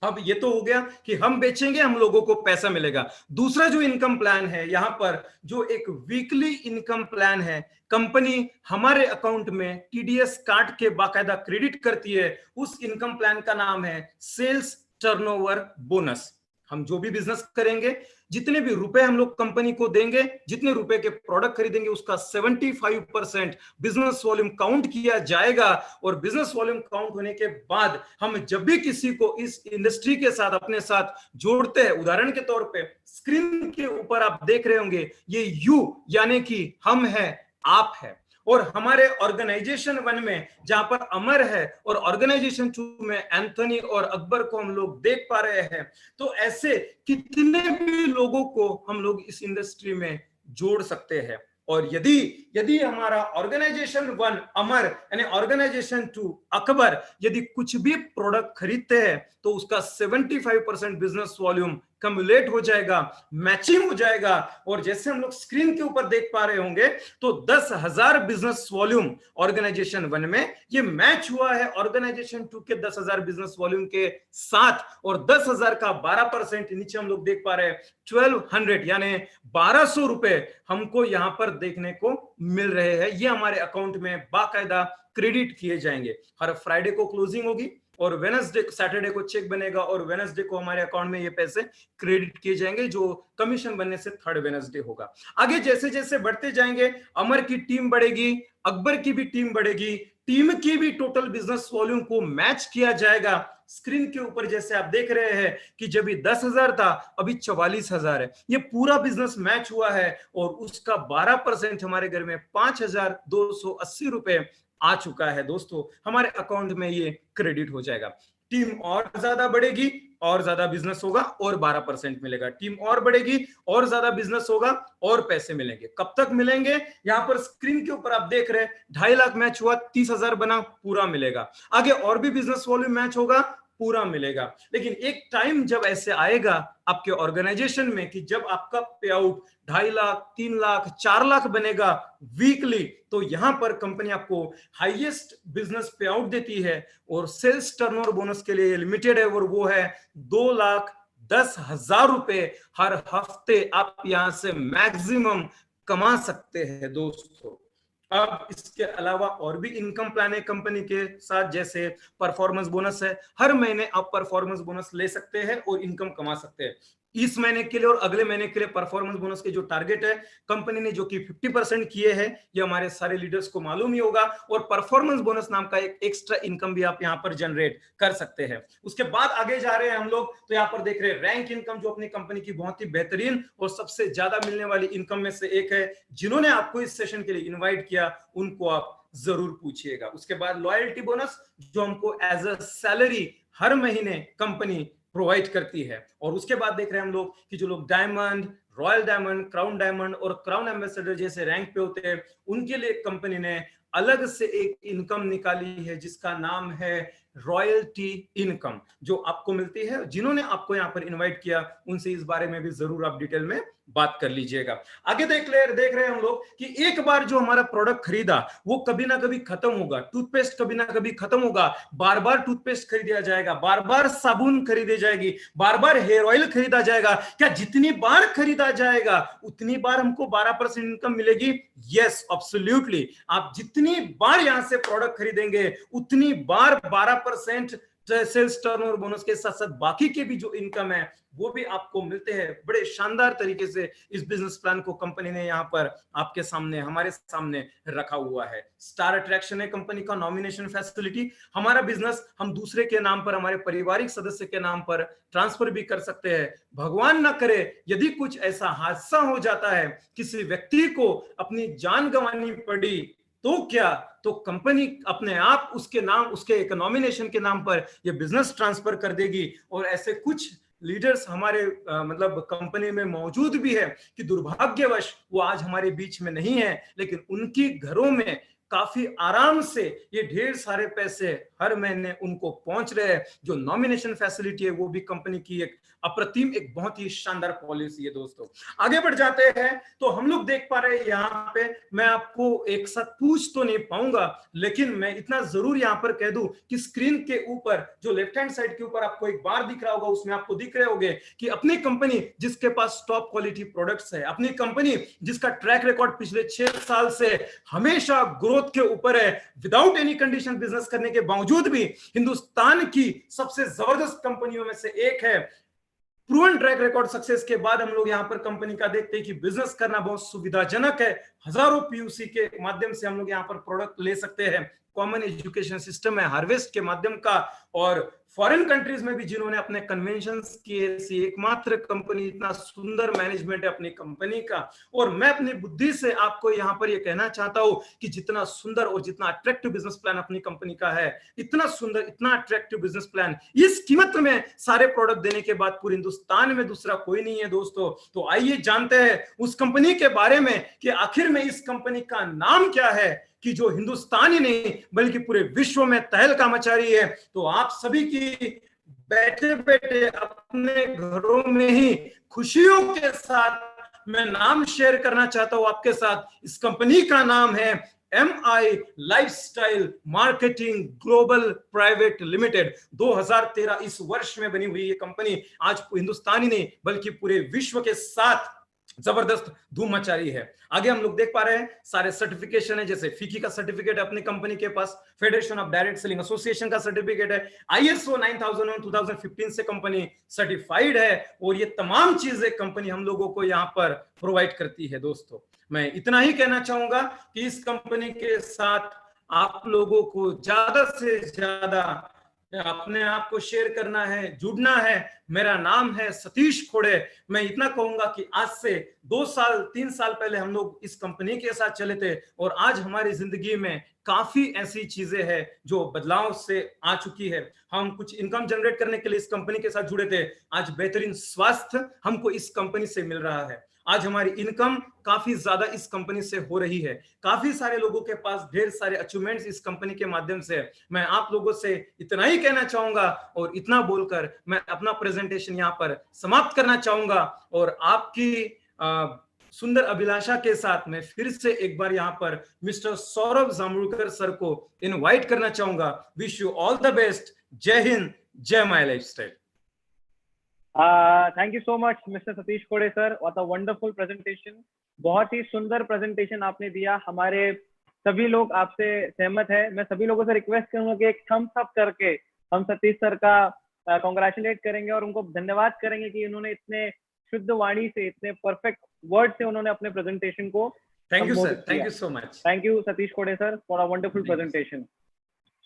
अब ये तो हो गया कि हम बेचेंगे हम लोगों को पैसा मिलेगा। दूसरा जो इनकम प्लान है यहाँ पर जो एक वीकली इनकम प्लान है, कंपनी हमारे अकाउंट में टीडीएस काट के बाकायदा क्रेडिट करती है, उस इनकम प्लान का नाम है सेल्स टर्नओवर बोनस। हम जो भी बिजनेस करेंगे, जितने भी रुपए हम लोग कंपनी को देंगे, जितने रुपए के प्रोडक्ट खरीदेंगे उसका 75% बिजनेस वॉल्यूम काउंट किया जाएगा। और बिजनेस वॉल्यूम काउंट होने के बाद हम जब भी किसी को इस इंडस्ट्री के साथ अपने साथ जोड़ते हैं, उदाहरण के तौर पे स्क्रीन के ऊपर आप देख रहे होंगे ये यू यानी कि हम है, आप है, और हमारे ऑर्गेनाइजेशन 1 में जहां पर अमर है और ऑर्गेनाइजेशन 2 में एंथनी और अकबर को हम लोग देख पा रहे हैं। तो ऐसे कितने भी लोगों को हम लोग इस इंडस्ट्री में जोड़ सकते हैं। और यदि हमारा ऑर्गेनाइजेशन 1 अमर यानी ऑर्गेनाइजेशन 2 अकबर यदि कुछ भी प्रोडक्ट खरीदते हैं तो उसका 75% बिजनेस वॉल्यूम कम्युलेट हो जाएगा, मैचिंग हो जाएगा। और जैसे हम लोग स्क्रीन के ऊपर देख पा रहे होंगे तो 10,000 बिजनेस वॉल्यूम ऑर्गेनाइजेशन 1 में ये मैच हुआ है ऑर्गेनाइजेशन 2 के 10,000 बिजनेस वॉल्यूम के साथ। और 10,000 का 12% नीचे हम लोग देख पा रहे हैं 1200 यानी 1200 रुपए हमको यहां पर देखने को मिल रहे हैं। ये हमारे अकाउंट में बाकायदा क्रेडिट किए जाएंगे। हर फ्राइडे को क्लोजिंग होगी और वेडनेसडे सैटरडे को चेक बनेगा और वेडनेसडे को हमारे अकाउंट में ये पैसे क्रेडिट किए जाएंगे जो कमीशन बनने से थर्ड वेडनेसडे होगा। आगे जैसे जैसे बढ़ते जाएंगे अमर की टीम बढ़ेगी, अकबर की भी टीम बढ़ेगी, टीम की भी टोटल बिजनेस वॉल्यूम को मैच किया जाएगा। स्क्रीन के ऊपर जैसे आप देख रहे हैं कि जब 10,000 था अभी 44,000 है, ये पूरा बिजनेस मैच हुआ है और उसका 12% हमारे घर में 5,280 रुपए आ चुका है। दोस्तों हमारे अकाउंट में ये क्रेडिट हो जाएगा। टीम और ज्यादा बढ़ेगी और ज्यादा बिजनेस होगा और 12% मिलेगा। टीम और बढ़ेगी और ज्यादा बिजनेस होगा और पैसे मिलेंगे। कब तक मिलेंगे? यहां पर स्क्रीन के ऊपर आप देख रहे हैं 2.5 लाख मैच हुआ, 30,000 बना, पूरा मिलेगा। आगे और भी बिजनेस वॉल्यूम मैच होगा, पूरा मिलेगा। लेकिन एक टाइम जब ऐसे आएगा आपके ऑर्गेनाइजेशन में कि जब आपका पे आउट 2.5 लाख, 3 लाख, 4 लाख बनेगा वीकली, तो यहां पर कंपनी आपको हाईएस्ट बिजनेस पे आउट देती है और सेल्स टर्नओवर बोनस के लिए लिमिटेड है और वो है 2,10,000 रुपए हर हफ्ते आप यहां से मैक्सिमम कमा सकते हैं। दोस्तों अब इसके अलावा और भी इनकम प्लान है कंपनी के साथ, जैसे परफॉर्मेंस बोनस है। हर महीने आप परफॉर्मेंस बोनस ले सकते हैं और इनकम कमा सकते हैं। इस महीने के लिए और अगले महीने के लिए परफॉर्मेंस बोनस के जो टारगेट है कंपनी ने जो कि 50% किए हैं, ये हमारे सारे लीडर्स को मालूम ही होगा। और परफॉर्मेंस बोनस नाम का एक एक्स्ट्रा इनकम भी आप यहां पर जनरेट कर सकते हैं। उसके बाद आगे जा रहे हैं हम लोग, तो यहां पर देख रहे हैं रैंक इनकम, जो अपनी कंपनी की बहुत ही बेहतरीन और सबसे ज्यादा मिलने वाली इनकम में से एक है। जिन्होंने आपको इस सेशन के लिए इन्वाइट किया उनको आप जरूर पूछिएगा। उसके बाद लॉयल्टी बोनस, जो हमको एज अ सैलरी हर महीने कंपनी प्रोवाइड करती है। और उसके बाद देख रहे हैं हम लोग कि जो लोग diamond, royal diamond, crown diamond और क्राउन एम्बेसडर जैसे रैंक पे होते हैं, उनके लिए कंपनी ने अलग से एक इनकम निकाली है जिसका नाम है रॉयल्टी इनकम, जो आपको मिलती है। जिन्होंने आपको यहाँ पर इनवाइट किया उनसे इस बारे में भी जरूर आप डिटेल में बात कर लीजिएगा। आगे देख रहे हैं हम लोग कि एक बार जो हमारा प्रोडक्ट खरीदा वो कभी ना कभी खत्म होगा। टूथपेस्ट कभी ना कभी खत्म होगा, बार बार टूथपेस्ट खरीदा जाएगा, बार बार साबुन खरीदी जाएगी, बार बार हेयर ऑयल खरीदा जाएगा। क्या जितनी बार खरीदा जाएगा उतनी बार हमको 12% इनकम मिलेगी? Yes, absolutely. आप जितनी बार यहां से प्रोडक्ट खरीदेंगे उतनी बार 12% सेल्स टर्नओवर बोनस के साथ साथ बाकी के भी जो इनकम है वो भी आपको मिलते हैं। बड़े शानदार तरीके से इस बिजनेस प्लान को कंपनी ने यहाँ पर आपके सामने, हमारे सामने रखा हुआ है। स्टार अट्रैक्शन है कंपनी का, नॉमिनेशन फैसिलिटी। हमारा बिजनेस हम दूसरे के नाम पर, हमारे पारिवारिक सदस्य के नाम पर ट्रांसफर भी कर सकते हैं। भगवान ना करे यदि कुछ ऐसा हादसा हो जाता है, किसी व्यक्ति को अपनी जान गंवानी पड़ी, तो क्या, तो कंपनी अपने आप उसके नाम, उसके एक नॉमिनेशन के नाम पर यह बिजनेस ट्रांसफर कर देगी। और ऐसे कुछ लीडर्स हमारे मतलब कंपनी में मौजूद भी है कि दुर्भाग्यवश वो आज हमारे बीच में नहीं है, लेकिन उनकी घरों में काफी आराम से ये ढेर सारे पैसे हर महीने उनको पहुंच रहे हैं। जो नॉमिनेशन फैसिलिटी है वो भी कंपनी की एक अप्रतिम, एक बहुत ही शानदार पॉलिसी है। दोस्तों आगे बढ़ जाते हैं तो हम लोग देख पा रहे हैं यहाँ पे, मैं आपको एक साथ पूछ तो नहीं पाऊंगा, लेकिन मैं इतना जरूर यहाँ पर कह दूं कि स्क्रीन के ऊपर जो लेफ्ट हैंड साइड के ऊपर आपको एक बार दिख रहा होगा, उसमें आपको दिख रहे होंगे कि अपनी कंपनी जिसके पास टॉप क्वालिटी प्रोडक्ट्स है, अपनी कंपनी जिसका ट्रैक रिकॉर्ड पिछले 6 साल से हमेशा ग्रोथ के ऊपर है, विदाउट एनी कंडीशन बिजनेस करने के बावजूद भी हिंदुस्तान की सबसे जबरदस्त कंपनियों में से एक है। प्रूवन ट्रैक रिकॉर्ड सक्सेस के बाद हम लोग यहां पर कंपनी का देखते हैं कि बिजनेस करना बहुत सुविधाजनक है। हजारों पीयूसी के माध्यम से हम लोग यहां पर प्रोडक्ट ले सकते हैं। कॉमन एजुकेशन सिस्टम है हार्वेस्ट के माध्यम का, और फॉरेन कंट्रीज में भी जिन्होंने अपने कन्वेंशंस किए, ऐसी एकमात्र कंपनी, इतना सुंदर मैनेजमेंट है अपनी कंपनी का। और मैं अपनी बुद्धि से आपको यहां पर यह कहना चाहता हूं कि जितना सुंदर और जितना अट्रैक्टिव बिजनेस प्लान अपनी कंपनी का है, इतना सुंदर, इतना अट्रैक्टिव बिजनेस प्लान, इस कीमत में सारे प्रोडक्ट देने के बाद पूरे हिंदुस्तान में दूसरा कोई नहीं है दोस्तों। तो आइए जानते हैं उस कंपनी के बारे में कि आखिर में इस कंपनी का नाम क्या है, कि जो हिंदुस्तान ही नहीं बल्कि पूरे विश्व में तहलका मचा रही है। तो आप सभी की बैठे बैठे अपने घरों में ही खुशियों के साथ मैं नाम शेयर करना चाहता हूं आपके साथ। इस कंपनी का नाम है MI lifestyle marketing global private limited. 2013 इस वर्ष में बनी हुई ये कंपनी आज हिंदुस्तान ही नहीं बल्कि पूरे विश्व के साथ जबरदस्त धूम मचा रही है। आगे हम लोग देख पा रहे हैं सारे सर्टिफिकेशन है, जैसे फीकी का सर्टिफिकेट है अपनी कंपनी के पास, federation of direct selling association का सर्टिफिकेट है, ISO 9001 2015 से कंपनी सर्टिफाइड है। और ये तमाम चीजें कंपनी हम लोगों को यहाँ पर प्रोवाइड करती है। दोस्तों मैं इतना ही कहना चाहूंगा कि इस कंपनी के साथ आप लोगों को ज्यादा से ज्यादा अपने आप को शेयर करना है, जुड़ना है। मेरा नाम है सतीश खोड़े। मैं इतना कहूंगा कि आज से 2 साल 3 साल पहले हम लोग इस कंपनी के साथ चले थे और आज हमारी जिंदगी में काफी ऐसी चीजें हैं जो बदलाव से आ चुकी है। हम कुछ इनकम जनरेट करने के लिए इस कंपनी के साथ जुड़े थे, आज बेहतरीन स्वास्थ्य हमको इस कंपनी से मिल रहा है। आज हमारी इनकम काफी ज्यादा इस कंपनी से हो रही है। काफी सारे लोगों के पास ढेर सारे अचीवमेंट्स इस कंपनी के माध्यम से। मैं आप लोगों से इतना ही कहना चाहूंगा और इतना बोलकर मैं अपना प्रेजेंटेशन यहाँ पर समाप्त करना चाहूंगा। और आपकी सुंदर अभिलाषा के साथ मैं फिर से एक बार यहाँ पर मिस्टर सौरभ जांभूलकर सर को इनवाइट करना चाहूंगा। Wish you all the best. जय हिंद, जय my lifestyle. Thank you so much mister Satish Khode sir, what a wonderful presentation. बहुत ही सुंदर प्रेजेंटेशन आपने दिया। हमारे सभी लोग आपसे सहमत है। मैं सभी लोगों से रिक्वेस्ट करूंगा कि एक थम्स अप करके हम सतीश सर का कॉन्ग्रेचुलेट करेंगे और उनको धन्यवाद करेंगे कि उन्होंने इतने शुद्ध वाणी से, इतने परफेक्ट वर्ड से उन्होंने अपने प्रेजेंटेशन को थैंक यू सर, संबोधित किया। Thank you so much. Thank you Satish Khode sir for a wonderful presentation.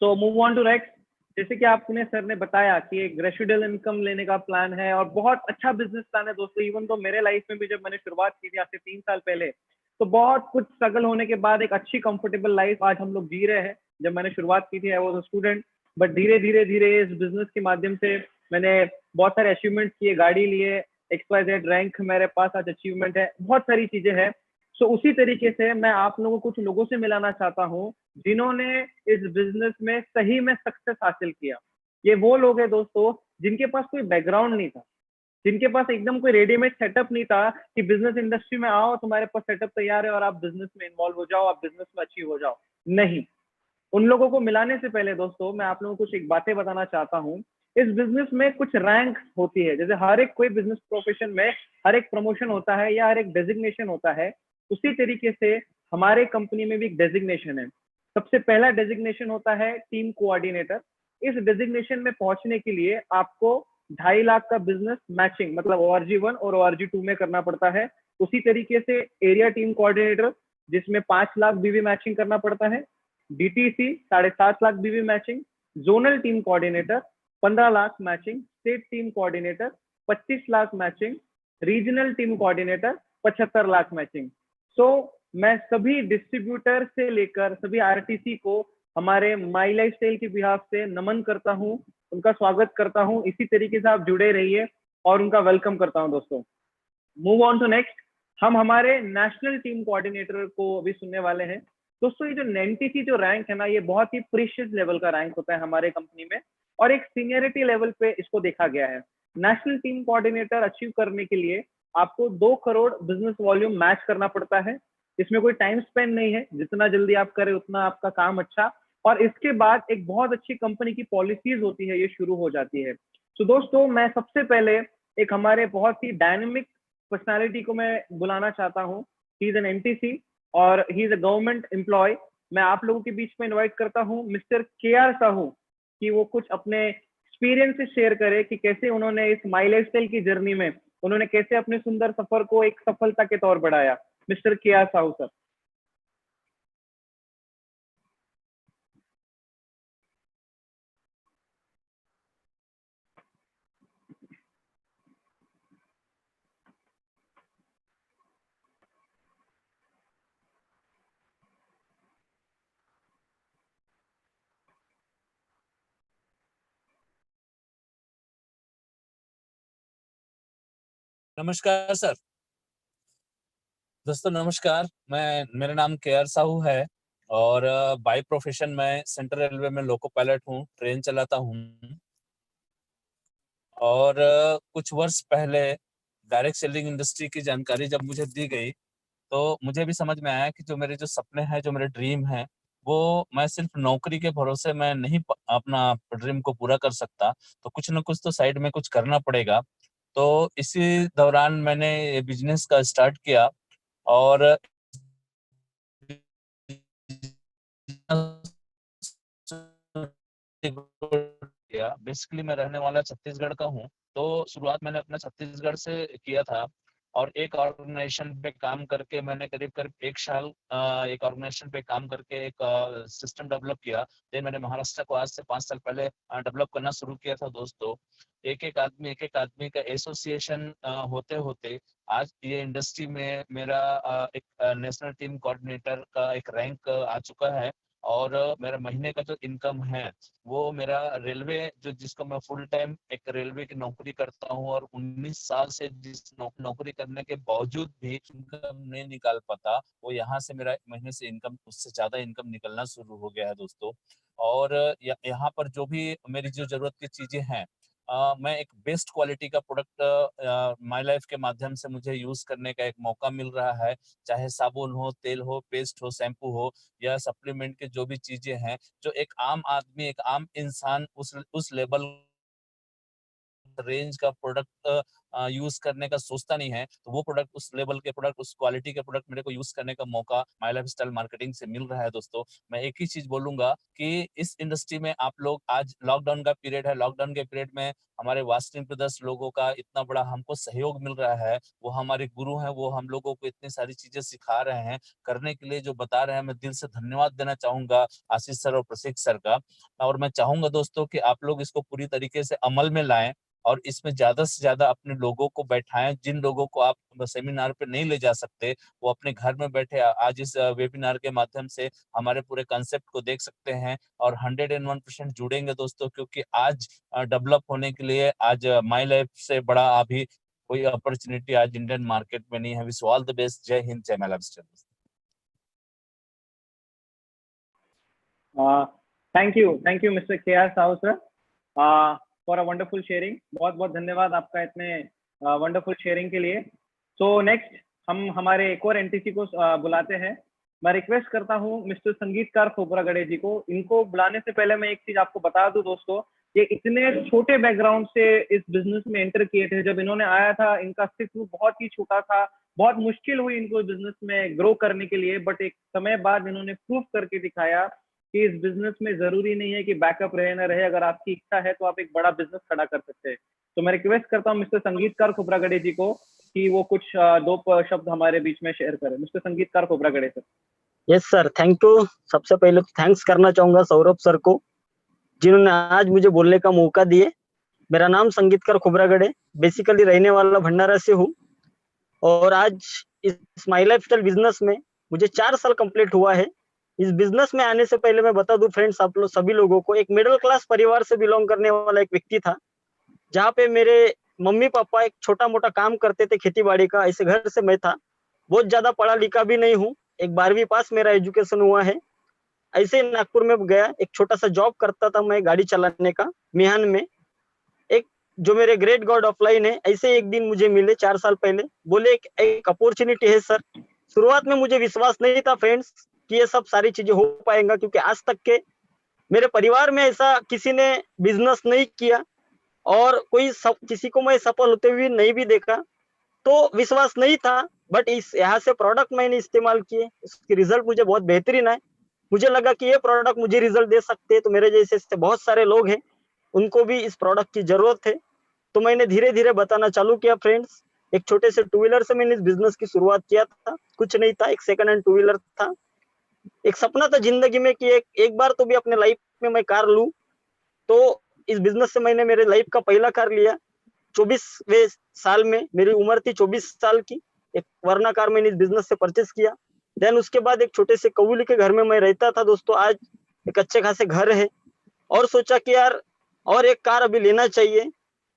So move on to next. जैसे कि आपने सर ने बताया कि एक रेसिडुअल इनकम लेने का प्लान है और बहुत अच्छा बिजनेस प्लान है दोस्तों। इवन तो मेरे लाइफ में भी जब मैंने शुरुआत की थी आज से 3 साल पहले, तो बहुत कुछ स्ट्रगल होने के बाद एक अच्छी कंफर्टेबल लाइफ आज हम लोग जी रहे हैं। जब मैंने शुरुआत की थी I was a student, but धीरे धीरे धीरे इस बिजनेस के माध्यम से मैंने बहुत सारे अचीवमेंट्स किए, गाड़ी लिए, XYZ रैंक मेरे पास आज अचीवमेंट है, बहुत सारी चीजें हैं। सो उसी तरीके से मैं आप लोगों को कुछ लोगों से मिलाना चाहता हूँ जिन्होंने इस बिजनेस में सही में सक्सेस हासिल किया। ये वो लोग हैं दोस्तों जिनके पास कोई बैकग्राउंड नहीं था, जिनके पास एकदम कोई रेडीमेड सेटअप नहीं था कि बिजनेस इंडस्ट्री में आओ, तुम्हारे पास सेटअप तैयार है और आप बिजनेस में इन्वॉल्व हो जाओ, आप बिजनेस में अचीव हो जाओ। नहीं, उन लोगों को मिलाने से पहले दोस्तों मैं आप लोगों को कुछ एक बातें बताना चाहता हूँ। इस बिजनेस में कुछ रैंक होती है। जैसे हर एक कोई बिजनेस प्रोफेशन में हर एक प्रमोशन होता है या हर एक डेजिग्नेशन होता है, उसी तरीके से हमारे कंपनी में भी एक डेजिग्नेशन है। सबसे पहला डेजिग्नेशन होता है टीम कोऑर्डिनेटर। इस डेजिग्नेशन में पहुंचने के लिए आपको 2.5 लाख का बिजनेस मैचिंग मतलब ORG1 और ORG2 में करना पड़ता है। उसी तरीके से एरिया टीम कोऑर्डिनेटर जिसमें 5 लाख बीवी मैचिंग करना पड़ता है, DTC 7.5 lakh BV matching, zonal team coordinator 15 lakh matching, state team coordinator 25 lakh matching, regional team coordinator 75 lakh matching. So मैं सभी डिस्ट्रीब्यूटर से लेकर सभी RTC को हमारे माई लाइफस्टाइल के बिहाफ से नमन करता हूं, उनका स्वागत करता हूं। इसी तरीके से आप जुड़े रहिए और उनका वेलकम करता हूं दोस्तों। Move on to next. हम हमारे नेशनल टीम कोऑर्डिनेटर को अभी सुनने वाले हैं दोस्तों। ये जो NTC जो रैंक है ना, ये बहुत ही प्रीशियस लेवल का रैंक होता है हमारे कंपनी में और एक सीनियरिटी लेवल पे इसको देखा गया है। नेशनल टीम कोऑर्डिनेटर अचीव करने के लिए आपको 2 करोड़ बिजनेस वॉल्यूम मैच करना पड़ता है। इसमें कोई टाइम स्पेंड नहीं है, जितना जल्दी आप करें उतना आपका काम अच्छा। और इसके बाद एक बहुत अच्छी कंपनी की पॉलिसीज होती है, ये शुरू हो जाती है। तो दोस्तों मैं सबसे पहले एक हमारे बहुत ही डायनेमिक पर्सनालिटी को मैं बुलाना चाहता हूँ। ही इज एन NTC और he is a government employ. मैं आप लोगों के बीच में इन्वाइट करता हूँ मिस्टर KR साहू कि वो कुछ अपने एक्सपीरियंस शेयर करे कि कैसे उन्होंने इस माई लाइफस्टाइल की जर्नी में उन्होंने कैसे अपने सुंदर सफर को एक सफलता के तौर बढ़ाया। Mister KR Sahu sir. नमस्कार सर। दोस्तों नमस्कार, मेरा नाम के.आर. साहू है और बाय प्रोफेशन मैं सेंट्रल रेलवे में लोको पायलट हूँ, ट्रेन चलाता हूँ। और कुछ वर्ष पहले डायरेक्ट सेलिंग इंडस्ट्री की जानकारी जब मुझे दी गई तो मुझे भी समझ में आया कि जो मेरे सपने हैं, जो मेरे ड्रीम है, वो मैं सिर्फ नौकरी के भरोसे मैं नहीं अपना ड्रीम को पूरा कर सकता, तो कुछ न कुछ तो साइड में कुछ करना पड़ेगा। तो इसी दौरान मैंने ये बिजनेस का स्टार्ट किया और बेसिकली मैं रहने वाला छत्तीसगढ़ का हूँ। तो शुरुआत मैंने अपना छत्तीसगढ़ से किया था और एक ऑर्गेनाइजेशन पे काम करके मैंने करीब करीब एक साल एक ऑर्गेनाइजेशन पे काम करके एक सिस्टम डेवलप किया। देन मैंने महाराष्ट्र को आज से 5 साल पहले डेवलप करना शुरू किया था दोस्तों। एक एक आदमी का एसोसिएशन होते होते आज ये इंडस्ट्री में मेरा एक नेशनल टीम कोऑर्डिनेटर का एक रैंक आ चुका है। और मेरा महीने का जो इनकम है वो मेरा रेलवे जो जिसको मैं फुल टाइम एक रेलवे की नौकरी करता हूँ और 19 साल से जिस नौकरी करने के बावजूद भी इनकम नहीं निकाल पाता, वो यहाँ से मेरा महीने से इनकम उससे ज्यादा इनकम निकलना शुरू हो गया है दोस्तों। और यहाँ पर जो भी मेरी जो जरूरत की चीजें हैं, मैं एक बेस्ट क्वालिटी का प्रोडक्ट माई लाइफ के माध्यम से मुझे यूज करने का एक मौका मिल रहा है। चाहे साबुन हो, तेल हो, पेस्ट हो, शैम्पू हो या सप्लीमेंट के जो भी चीजें हैं, जो एक आम आदमी, एक आम इंसान उस लेवल रेंज का प्रोडक्ट यूज करने का सोचता नहीं है, तो वो प्रोडक्ट, उस लेवल के प्रोडक्ट, उस क्वालिटी के प्रोडक्ट मेरे को यूज करने का मौका माई लाइफ स्टाइल मार्केटिंग से मिल रहा है दोस्तों। मैं एक ही चीज बोलूंगा कि इस इंडस्ट्री में आप लोग, आज लॉकडाउन का पीरियड है, लॉकडाउन के पीरियड में हमारे वास्टिंग ब्रदर्स लोगों का इतना बड़ा हमको सहयोग मिल रहा है। वो हमारे गुरु हैं, वो हम लोगों को इतनी सारी चीजें सिखा रहे हैं, करने के लिए जो बता रहे हैं। मैं दिल से धन्यवाद देना चाहूंगा आशीष सर और प्रशिक सर का। और मैं चाहूंगा दोस्तों कि आप लोग इसको पूरी तरीके से अमल में लाएं और इसमें ज्यादा से ज्यादा अपने लोगों को बैठाएं। जिन लोगों को आप सेमिनार पे नहीं ले जा सकते, वो अपने घर में बैठे आज इस वेबिनार के माध्यम से हमारे पूरे कंसेप्ट को देख सकते हैं और 101% जुड़ेंगे दोस्तों। क्योंकि आज डेवलप होने के लिए आज माई लाइफ से बड़ा अभी कोई अपॉर्चुनिटी आज इंडियन मार्केट में नहीं है। Wish all the best. जय हिंद, जय my lifestyle. Thank you mister KR. Sahu sir for a wonderful sharing. बहुत बहुत धन्यवाद आपका इतने वंडरफुल शेयरिंग के लिए। सो नेक्स्ट हम हमारे एक और एनटीसी को बुलाते हैं। मैं रिक्वेस्ट करता हूं मिस्टर संगीतकार खोबरागड़े जी को। इनको बुलाने से पहले मैं एक चीज आपको बता दूं दोस्तों, ये इतने छोटे बैकग्राउंड से इस बिजनेस में एंटर किए थे। जब इन्होंने आया था, इनका अस्तित्व बहुत ही छोटा था, बहुत मुश्किल हुई इनको बिजनेस में ग्रो करने के लिए, बट एक समय बाद इन्होंने प्रूफ करके दिखाया कि इस बिजनेस में जरूरी नहीं है कि बैकअप रहे ना रहे, अगर आपकी इच्छा है तो आप एक बड़ा बिजनेस खड़ा कर सकते हैं। तो मैं रिक्वेस्ट करता हूँ मिस्टर संगीतकार खोबरागड़े जी को कि वो कुछ दो शब्द हमारे बीच में शेयर करें। मिस्टर संगीतकार Khobragade sir. Yes sir, thank you. सबसे पहले तो थैंक्स करना चाहूंगा सौरभ सर को, जिन्होंने आज मुझे बोलने का मौका दिए। मेरा नाम संगीतकार खोबरागड़े, बेसिकली रहने वाला भंडारा से हूँ और आज इस माई लाइफ स्टाइल बिजनेस में मुझे 4 साल कंप्लीट हुआ है। इस बिजनेस में आने से पहले मैं बता दूं फ्रेंड्स, आप लोग सभी लोगों को, एक मिडिल क्लास परिवार से बिलोंग करने वाला एक व्यक्ति था, जहाँ पे मेरे मम्मी पापा एक छोटा मोटा काम करते थे खेती बाड़ी का। ऐसे घर से मैं था, बहुत ज्यादा पढ़ा लिखा भी नहीं हूँ, एक 12वीं पास मेरा एजुकेशन हुआ है। ऐसे नागपुर में गया, एक छोटा सा जॉब करता था मैं गाड़ी चलाने का मिहान में। एक जो मेरे ग्रेट गॉड ऑफलाइन है, ऐसे एक दिन मुझे मिले 4 साल पहले, बोले एक अपॉर्चुनिटी है सर। शुरुआत में मुझे विश्वास नहीं था फ्रेंड्स कि ये सब सारी चीजें हो पाएंगा, क्योंकि आज तक के मेरे परिवार में ऐसा किसी ने बिजनेस नहीं किया और किसी को मैं सफल होते हुए नहीं भी देखा, तो विश्वास नहीं था। बट इस यहाँ से प्रोडक्ट मैंने इस्तेमाल किए, उसके रिजल्ट मुझे बहुत बेहतरीन है। मुझे लगा कि ये प्रोडक्ट मुझे रिजल्ट दे सकते हैं, तो मेरे जैसे बहुत सारे लोग हैं, उनको भी इस प्रोडक्ट की जरूरत है। तो मैंने धीरे धीरे बताना चालू किया फ्रेंड्स। एक छोटे से 2 व्हीलर से मैंने इस बिजनेस की शुरुआत किया था, कुछ नहीं था, एक सेकंड हैंड 2 व्हीलर था। एक सपना था जिंदगी में कि एक बार तो भी अपने लाइफ में मैं कार लूं, तो इस बिजनेस से मैंने मेरे लाइफ का पहला कार लिया 24वें साल में। मेरी उम्र थी 24 साल की। एक वर्ना कार मैंने इस बिजनेस से परचेस किया। देन उसके बाद एक छोटे से कबूली के घर में मैं रहता था दोस्तों, आज एक अच्छे खासे घर है, और सोचा कि यार और एक कार अभी लेना चाहिए।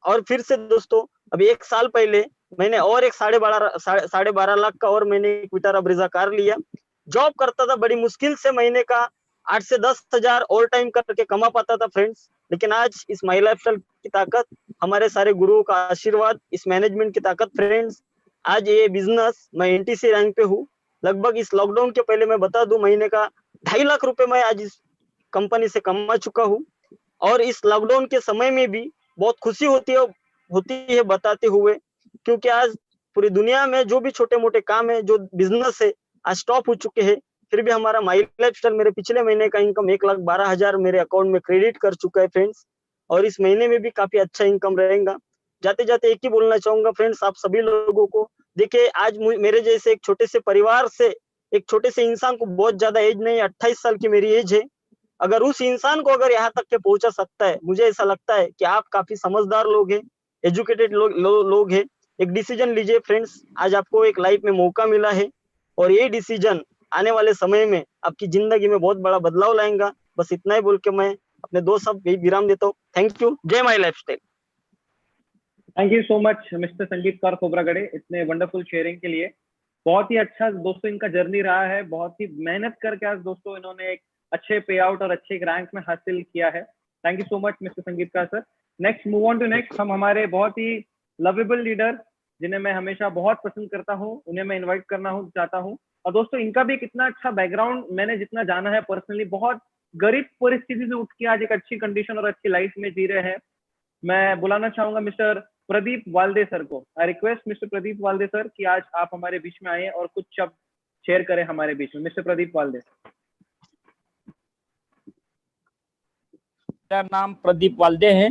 और फिर से दोस्तों, अभी 1 साल पहले मैंने और एक 12.5 लाख का और मैंने एक विटारा ब्रीजा कार लिया। जॉब करता था, बड़ी मुश्किल से महीने का 8 से 10 हजार ऑल टाइम करके कमा पाता था फ्रेंड्स। लेकिन आज इस माई लाइफस्टाइल की ताकत, हमारे सारे गुरुओं का आशीर्वाद, इस मैनेजमेंट की ताकत फ्रेंड्स, आज ये बिजनेस मैं एनटीसी रैंक पे हूँ। लगभग इस लॉकडाउन के पहले मैं बता दूं, महीने का 2.5 लाख रुपए मैं आज इस कंपनी से कमा चुका हूँ। और इस लॉकडाउन के समय में भी बहुत खुशी होती है बताते हुए, क्योंकि आज पूरी दुनिया में जो भी छोटे मोटे काम है, जो बिजनेस है, आज स्टॉप हो चुके हैं। फिर भी हमारा माई लाइफस्टाइल मेरे पिछले महीने का इनकम 1,12,000 मेरे अकाउंट में क्रेडिट कर चुका है फ्रेंड्स। और इस महीने में भी काफी अच्छा इनकम रहेगा। जाते जाते एक ही बोलना चाहूंगा फ्रेंड्स, आप सभी लोगों को, देखिए आज मेरे जैसे एक छोटे से परिवार से, एक छोटे से इंसान को, बहुत ज्यादा एज नहीं, 28 साल की मेरी एज है, अगर उस इंसान को अगर यहाँ तक के पहुंचा सकता है, मुझे ऐसा लगता है कि आप काफी समझदार लोग हैं, एजुकेटेड लोग हैं। एक डिसीजन लीजिए फ्रेंड्स, आज आपको एक लाइफ में मौका मिला है और ये डिसीजन आने वाले समय में आपकी जिंदगी में बहुत बड़ा बदलाव लाएगा। बस इतना ही बोल के मैं अपने दो शब्द विराम देता हूँ। Thank you. जय my lifestyle. Thank you so much mister Sangeet Kaur Khobragade, इतने वंडरफुल शेयरिंग के लिए। बहुत ही अच्छा दोस्तों इनका जर्नी रहा है, बहुत ही मेहनत करके आज दोस्तों इन्होंने एक अच्छे पे आउट और अच्छे रैंक में हासिल किया है। Thank you so much mister Sangeetkar sir. Next move on to next, हम हमारे बहुत ही लवेबल लीडर जिन्हें मैं हमेशा बहुत पसंद करता हूँ, उन्हें मैं इन्वाइट करना चाहता हूँ। और दोस्तों इनका भी कितना अच्छा बैकग्राउंड मैंने जितना जाना है पर्सनली, बहुत गरीब परिस्थिति से उठ के आज एक अच्छी कंडीशन और अच्छी लाइफ में जी रहे हैं। मैं बुलाना चाहूंगा मिस्टर प्रदीप वाल्दे सर को। I request mister Pradeep Walde sir कि आज आप हमारे बीच में आए और कुछ शब्द शेयर करें हमारे बीच में। मिस्टर प्रदीप वाल्दे। मेरा नाम प्रदीप वाल्दे है।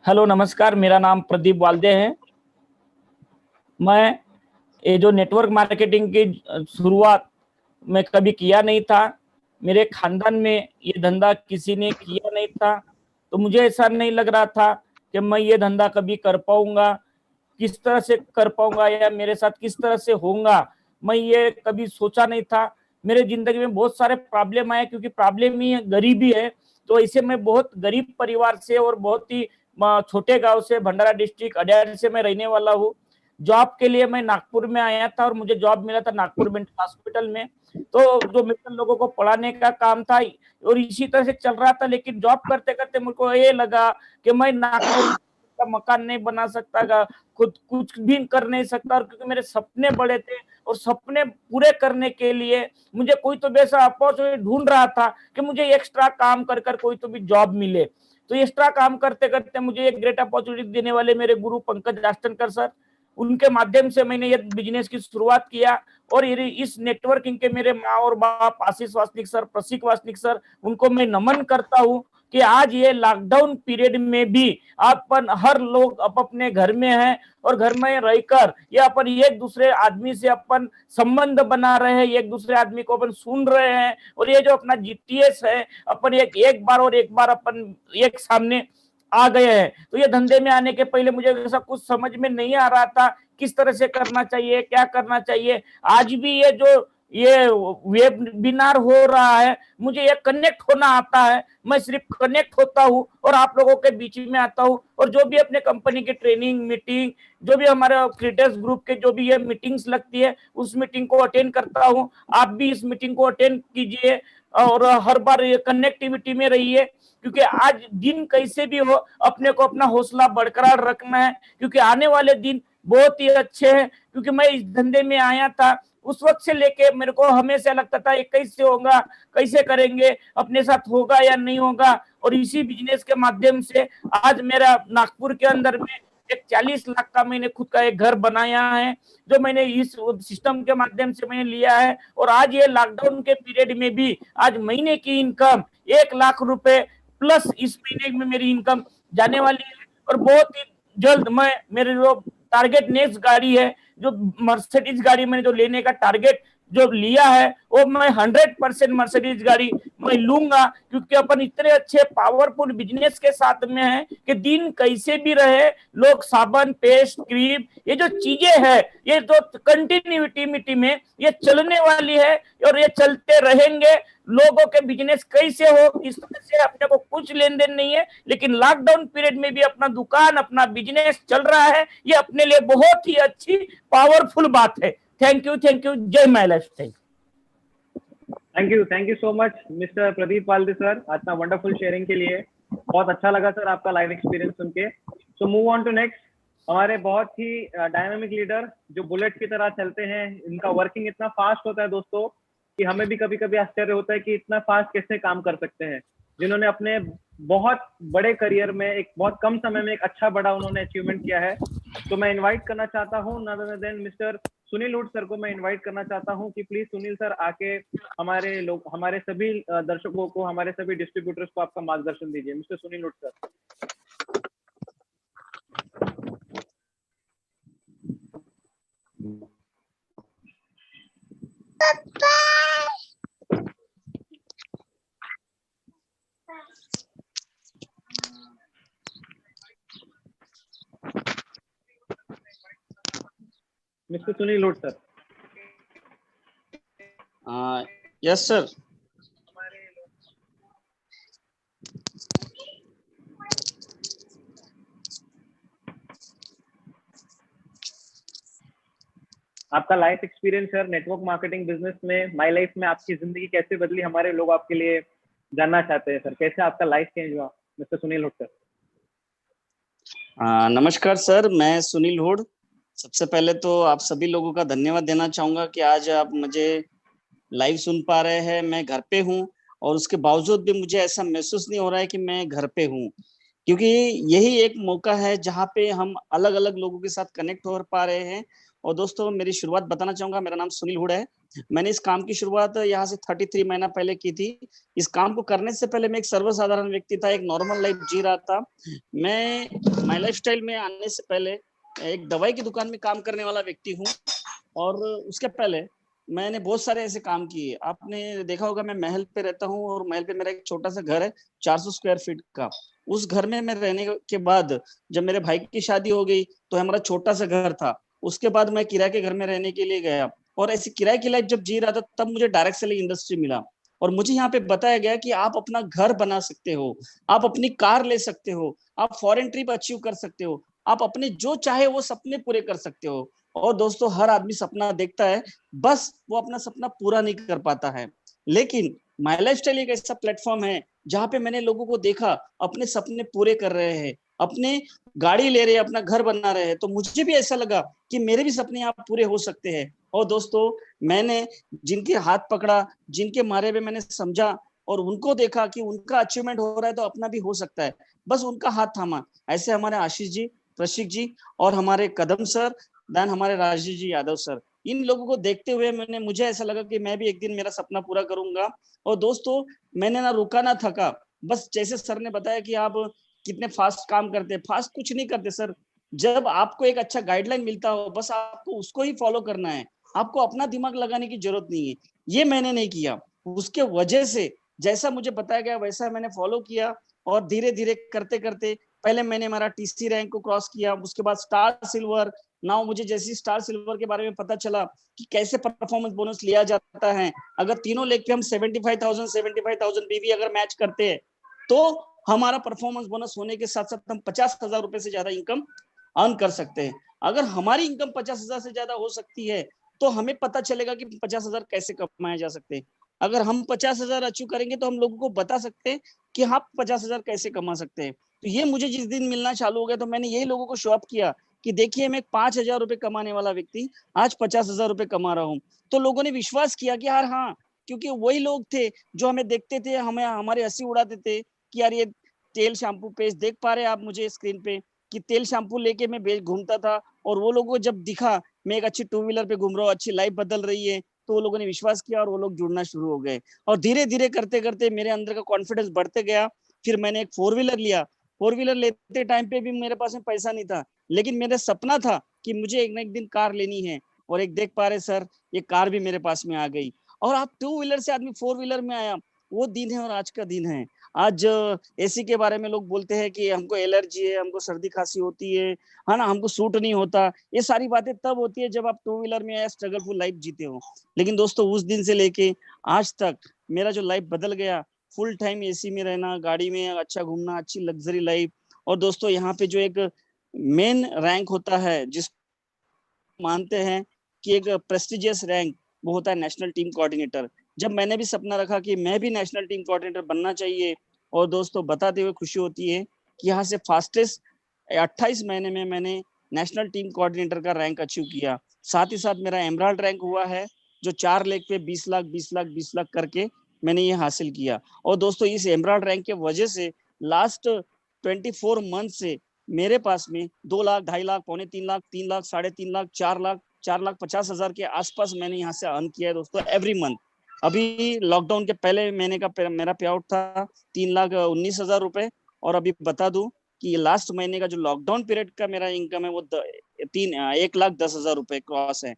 हेलो नमस्कार, मेरा नाम प्रदीप वाल्दे है। मैं ये जो नेटवर्क मार्केटिंग की शुरुआत मैं कभी किया नहीं था, मेरे खानदान में ये धंधा किसी ने किया नहीं था, तो मुझे ऐसा नहीं लग रहा था कि मैं ये धंधा कभी कर पाऊंगा, किस तरह से कर पाऊंगा या मेरे साथ किस तरह से होगा, मैं ये कभी सोचा नहीं था। मेरे जिंदगी में बहुत सारे प्रॉब्लम आए, क्योंकि प्रॉब्लम ही गरीबी है। तो ऐसे मैं बहुत गरीब परिवार से और बहुत ही छोटे गांव से, भंडारा डिस्ट्रिक्ट अड्यार से मैं रहने वाला हूँ। जॉब के लिए मैं नागपुर में आया था और मुझे जॉब मिला था नागपुर मेंटल हॉस्पिटल में। तो जो मेंटल लोगों को पढ़ाने का काम था और इसी तरह से चल रहा था। लेकिन जॉब करते करते मुझको ये लगा कि मैं नागपुर का मकान नहीं बना सकता, खुद कुछ भी कर नहीं सकता। और क्योंकि मेरे सपने बड़े थे और सपने पूरे करने के लिए मुझे कोई तो वैसा अपॉर्चुनिटी ढूंढ रहा था कि मुझे एक्स्ट्रा काम कर कर कोई तो भी जॉब मिले। तो एक्स्ट्रा काम करते करते मुझे एक ग्रेट अपॉर्चुनिटी देने वाले मेरे गुरु पंकज आष्टनकर सर, उनके माध्यम से मैंने ये बिजनेस की शुरुआत किया। और इस नेटवर्किंग के मेरे माँ और बाप आशीष वासनिक सर, प्रसिक वासनिक सर, उनको मैं नमन करता हूँ कि आज ये लॉकडाउन पीरियड में भी अपन हर लोग अपने घर में हैं और घर में रहकर ये अपन एक दूसरे आदमी से अपन संबंध बना रहे हैं, एक दूसरे आदमी को अपन सुन रहे हैं। और ये जो अपना जीटीएस है, अपन एक बार अपन एक सामने आ गए हैं। तो ये धंधे में आने के पहले मुझे ऐसा कुछ समझ में नहीं आ रहा था किस तरह से करना चाहिए, क्या करना चाहिए। आज भी ये वेबिनार हो रहा है, मुझे ये कनेक्ट होना आता है, मैं सिर्फ कनेक्ट होता हूँ और आप लोगों के बीच में आता हूँ। और जो भी अपने कंपनी की ट्रेनिंग मीटिंग, जो भी हमारे क्रिएटर्स ग्रुप के जो भी ये मीटिंग्स लगती है, उस मीटिंग को अटेंड करता हूँ। आप भी इस मीटिंग को अटेंड कीजिए और हर बार ये कनेक्टिविटी में रहिए, क्योंकि आज दिन कैसे भी हो अपने को अपना हौसला बरकरार रखना है, क्योंकि आने वाले दिन बहुत ही अच्छे हैं। क्योंकि मैं इस धंधे में आया था उस वक्त से लेके मेरे को हमेशा लगता था ये कैसे होगा, कैसे करेंगे, अपने साथ होगा या नहीं होगा। और इसी बिजनेस के माध्यम से आज मेरा नागपुर के अंदर में एक 40 लाख का मैंने खुद का एक घर बनाया है, जो मैंने इस सिस्टम के माध्यम से मैंने लिया है। और आज ये लॉकडाउन के पीरियड में भी आज महीने की इनकम 1 लाख रुपए प्लस इस महीने में मेरी इनकम जाने वाली है। और बहुत ही जल्द मेरे जो टारगेट नेक्स्ट गाड़ी है, जो मर्सिडीज गाड़ी मैंने जो लेने का टारगेट जो लिया है वो मैं 100% मर्सिडीज गाड़ी मैं लूंगा, क्योंकि अपन इतने अच्छे पावरफुल बिजनेस के साथ में है कि दिन कैसे भी रहे, लोग साबुन, पेस्ट, क्रीम, ये जो चीजें है ये तो कंटिन्यूटी में ये चलने वाली है और ये चलते रहेंगे। लोगों के बिजनेस कैसे हो इसमें से अपने को कुछ लेन देन नहीं है, लेकिन लॉकडाउन पीरियड में भी अपना दुकान, अपना बिजनेस चल रहा है, ये अपने लिए बहुत ही अच्छी पावरफुल बात है। थैंक यू, जय my lifestyle. Thank you so much mister Pradeep Walde sir, इतना वंडरफुल शेयरिंग के लिए। बहुत अच्छा लगा सर आपका लाइव एक्सपीरियंस सुन के। So move on to next, हमारे बहुत ही डायनामिक लीडर जो बुलेट की तरह चलते हैं, इनका वर्किंग इतना फास्ट होता है दोस्तों कि हमें भी कभी कभी आश्चर्य होता है कि इतना फास्ट कैसे काम कर सकते हैं, जिन्होंने अपने बहुत बड़े करियर में एक बहुत कम समय में एक अच्छा बड़ा उन्होंने अचीवमेंट किया है। तो मैं इनवाइट करना चाहता हूँ नदर than mister Sunil Hood sir को मैं इनवाइट करना चाहता हूँ कि प्लीज सुनील सर आके हमारे सभी दर्शकों को, हमारे सभी डिस्ट्रीब्यूटर्स को आपका मार्गदर्शन दीजिए। Mister Sunil Hood sir. Mister Sunil Hood sir. Yes sir. आपका life experience sir network marketing business में, माय लाइफ में आपकी जिंदगी कैसे बदली, हमारे लोग आपके लिए जानना चाहते हैं सर। कैसे आपका लाइफ चेंज हुआ मिस्टर सुनील हुड सर? नमस्कार सर, मैं सुनील हुड। सबसे पहले तो आप सभी लोगों का धन्यवाद देना चाहूंगा कि आज आप मुझे लाइव सुन पा रहे हैं। मैं घर पे हूँ और उसके बावजूद भी मुझे ऐसा महसूस नहीं हो रहा है कि मैं घर पे हूँ, क्योंकि यही एक मौका है जहाँ पे हम अलग अलग लोगों के साथ कनेक्ट हो पा रहे हैं। और दोस्तों, मेरी शुरुआत बताना चाहूंगा, मेरा नाम सुनील हुड है। मैंने इस काम की शुरुआत यहाँ से 33 महीना पहले की थी। इस काम को करने से पहले मैं एक सर्वसाधारण व्यक्ति था, एक नॉर्मल लाइफ जी रहा था। मैं माय लाइफस्टाइल में आने से पहले एक दवाई की दुकान में काम करने वाला व्यक्ति हूँ, और उसके पहले मैंने बहुत सारे ऐसे काम किए। आपने देखा होगा मैं महल पे रहता हूँ, और महल पे मेरा एक छोटा सा घर है 400 स्क्वायर फीट का। उस घर में मैं रहने के बाद जब मेरे भाई की शादी हो गई तो हमारा छोटा सा घर था। उसके बाद मैं किराए के घर में रहने के लिए गया, और ऐसी किराए की लाइफ जब जी रहा था तब मुझे डायरेक्ट सेलिंग इंडस्ट्री मिला, और मुझे यहाँ पे बताया गया कि आप अपना घर बना सकते हो, आप अपनी कार ले सकते हो, आप फॉरेन ट्रिप अचीव कर सकते हो, आप अपने जो चाहे वो सपने पूरे कर सकते हो। और दोस्तों, हर आदमी सपना देखता है, बस वो अपना सपना पूरा नहीं कर पाता है। लेकिन माय लाइफस्टाइल एक ऐसा प्लेटफॉर्म है जहाँ पे मैंने लोगों को देखा अपने सपने पूरे कर रहे हैं, अपने गाड़ी ले रहे हैं, अपना घर बना रहे हैं। तो मुझे भी ऐसा लगा कि मेरे भी सपने यहाँ पूरे हो सकते हैं। और दोस्तों, मैंने जिनके हाथ पकड़ा, जिनके मारे में मैंने समझा और उनको देखा कि उनका अचीवमेंट हो रहा है तो अपना भी हो सकता है, बस उनका हाथ थामा। ऐसे हमारे आशीष जी, प्रशिक जी, और हमारे कदम सर, देन हमारे राजेश जी यादव सर, इन लोगों को देखते हुए मुझे ऐसा लगा कि मैं भी एक दिन मेरा सपना पूरा करूंगा। और दोस्तों, मैंने ना रुका ना थका। बस जैसे सर ने बताया कि आप कितने फास्ट काम करते हैं, फास्ट कुछ नहीं करते सर। जब आपको एक अच्छा गाइडलाइन मिलता हो, बस आपको उसको ही फॉलो करना है, आपको अपना दिमाग लगाने की जरूरत नहीं है। ये मैंने नहीं किया, उसके वजह से जैसा मुझे बताया गया वैसा मैंने फॉलो किया, और धीरे धीरे करते करते पहले मैंने हमारा टीसी रैंक को क्रॉस किया, उसके बाद स्टार सिल्वर। नाउ मुझे जैसे स्टार सिल्वर के बारे में पता चला कि कैसे परफॉर्मेंस बोनस लिया जाता है, अगर तीनों लेग पे हम 75,000 बीवी अगर मैच करते हैं तो हमारा परफॉर्मेंस बोनस होने के साथ साथ हम 50,000 रुपए से ज्यादा इनकम अर्न कर सकते हैं। अगर हमारी इनकम 50,000 से ज्यादा हो सकती है तो हमें पता चलेगा कि 50,000 कैसे कमाए जा सकते हैं। अगर हम 50,000 अचीव करेंगे तो हम लोगों को बता सकते हैं कि हाँ 50,000 कैसे कमा सकते हैं। तो ये मुझे जिस दिन मिलना चालू हो गया तो मैंने यही लोगों को शो अप किया कि देखिए, मैं 5,000 रुपए कमाने वाला व्यक्ति आज 50,000 रुपए कमा रहा हूँ। तो लोगों ने विश्वास किया कि यार हाँ, क्योंकि वही लोग थे जो हमें देखते थे, हमें हमारे हंसी उड़ाते थे कि यार ये तेल शैम्पू पेस्ट देख पा रहे हैं आप मुझे स्क्रीन पे कि तेल शैम्पू लेके मैं घूमता था, और वो लोगों को जब दिखा मैं एक अच्छी टू व्हीलर पे घूम रहा हूँ, अच्छी लाइफ बदल रही है, तो वो लोगों ने विश्वास किया और वो लोग जुड़ना शुरू हो गए। और धीरे धीरे करते करते मेरे अंदर का कॉन्फिडेंस बढ़ते गया। फिर मैंने एक 4 व्हीलर लिया। 4 व्हीलर लेते टाइम पे भी मेरे पास में पैसा नहीं था, लेकिन मेरा सपना था कि मुझे एक ना एक दिन कार लेनी है। और एक देख पा रहे सर, ये कार भी मेरे पास में आ गई। और आप 2 व्हीलर से आदमी 4 व्हीलर में आया, वो दिन है और आज का दिन है। आज एसी के बारे में लोग बोलते हैं कि हमको एलर्जी है, हमको सर्दी खांसी होती है ना, हमको सूट नहीं होता। ये सारी बातें तब होती है जब आप 2 व्हीलर में या स्ट्रगलफुल लाइफ जीते हो। लेकिन दोस्तों उस दिन से लेके आज तक मेरा जो लाइफ बदल गया, फुल टाइम एसी में रहना, गाड़ी में अच्छा घूमना, अच्छी लग्जरी लाइफ। और दोस्तों यहाँ पे जो एक मेन रैंक होता है जिस मानते हैं कि एक प्रेस्टिजियस रैंक, वो होता है नेशनल टीम कोऑर्डिनेटर। जब मैंने भी सपना रखा कि मैं भी नेशनल टीम कोऑर्डिनेटर बनना चाहिए, और दोस्तों बताते हुए खुशी होती है कि यहाँ से फास्टेस्ट 28 महीने में मैंने नेशनल टीम कोऑर्डिनेटर का रैंक अचीव किया। साथ ही साथ मेरा एमराल्ड रैंक हुआ है, जो 4 लेग पे 20 लाख 20 लाख 20 लाख करके मैंने ये हासिल किया। और दोस्तों इस एमराल्ड रैंक के वजह से लास्ट 24 मंथ से मेरे पास में 2 लाख 2.5 लाख पौने 3 लाख 3 लाख 3.5 लाख 4,50,000 के आसपास मैंने यहाँ से अर्न किया है दोस्तों एवरी मंथ। अभी लॉकडाउन के पहले महीने का मेरा पे आउट था 3,19,000 रुपए। और अभी बता दूं कि लास्ट महीने का जो लॉकडाउन पीरियड का मेरा इनकम है वो 1,10,000 रुपए क्रॉस है।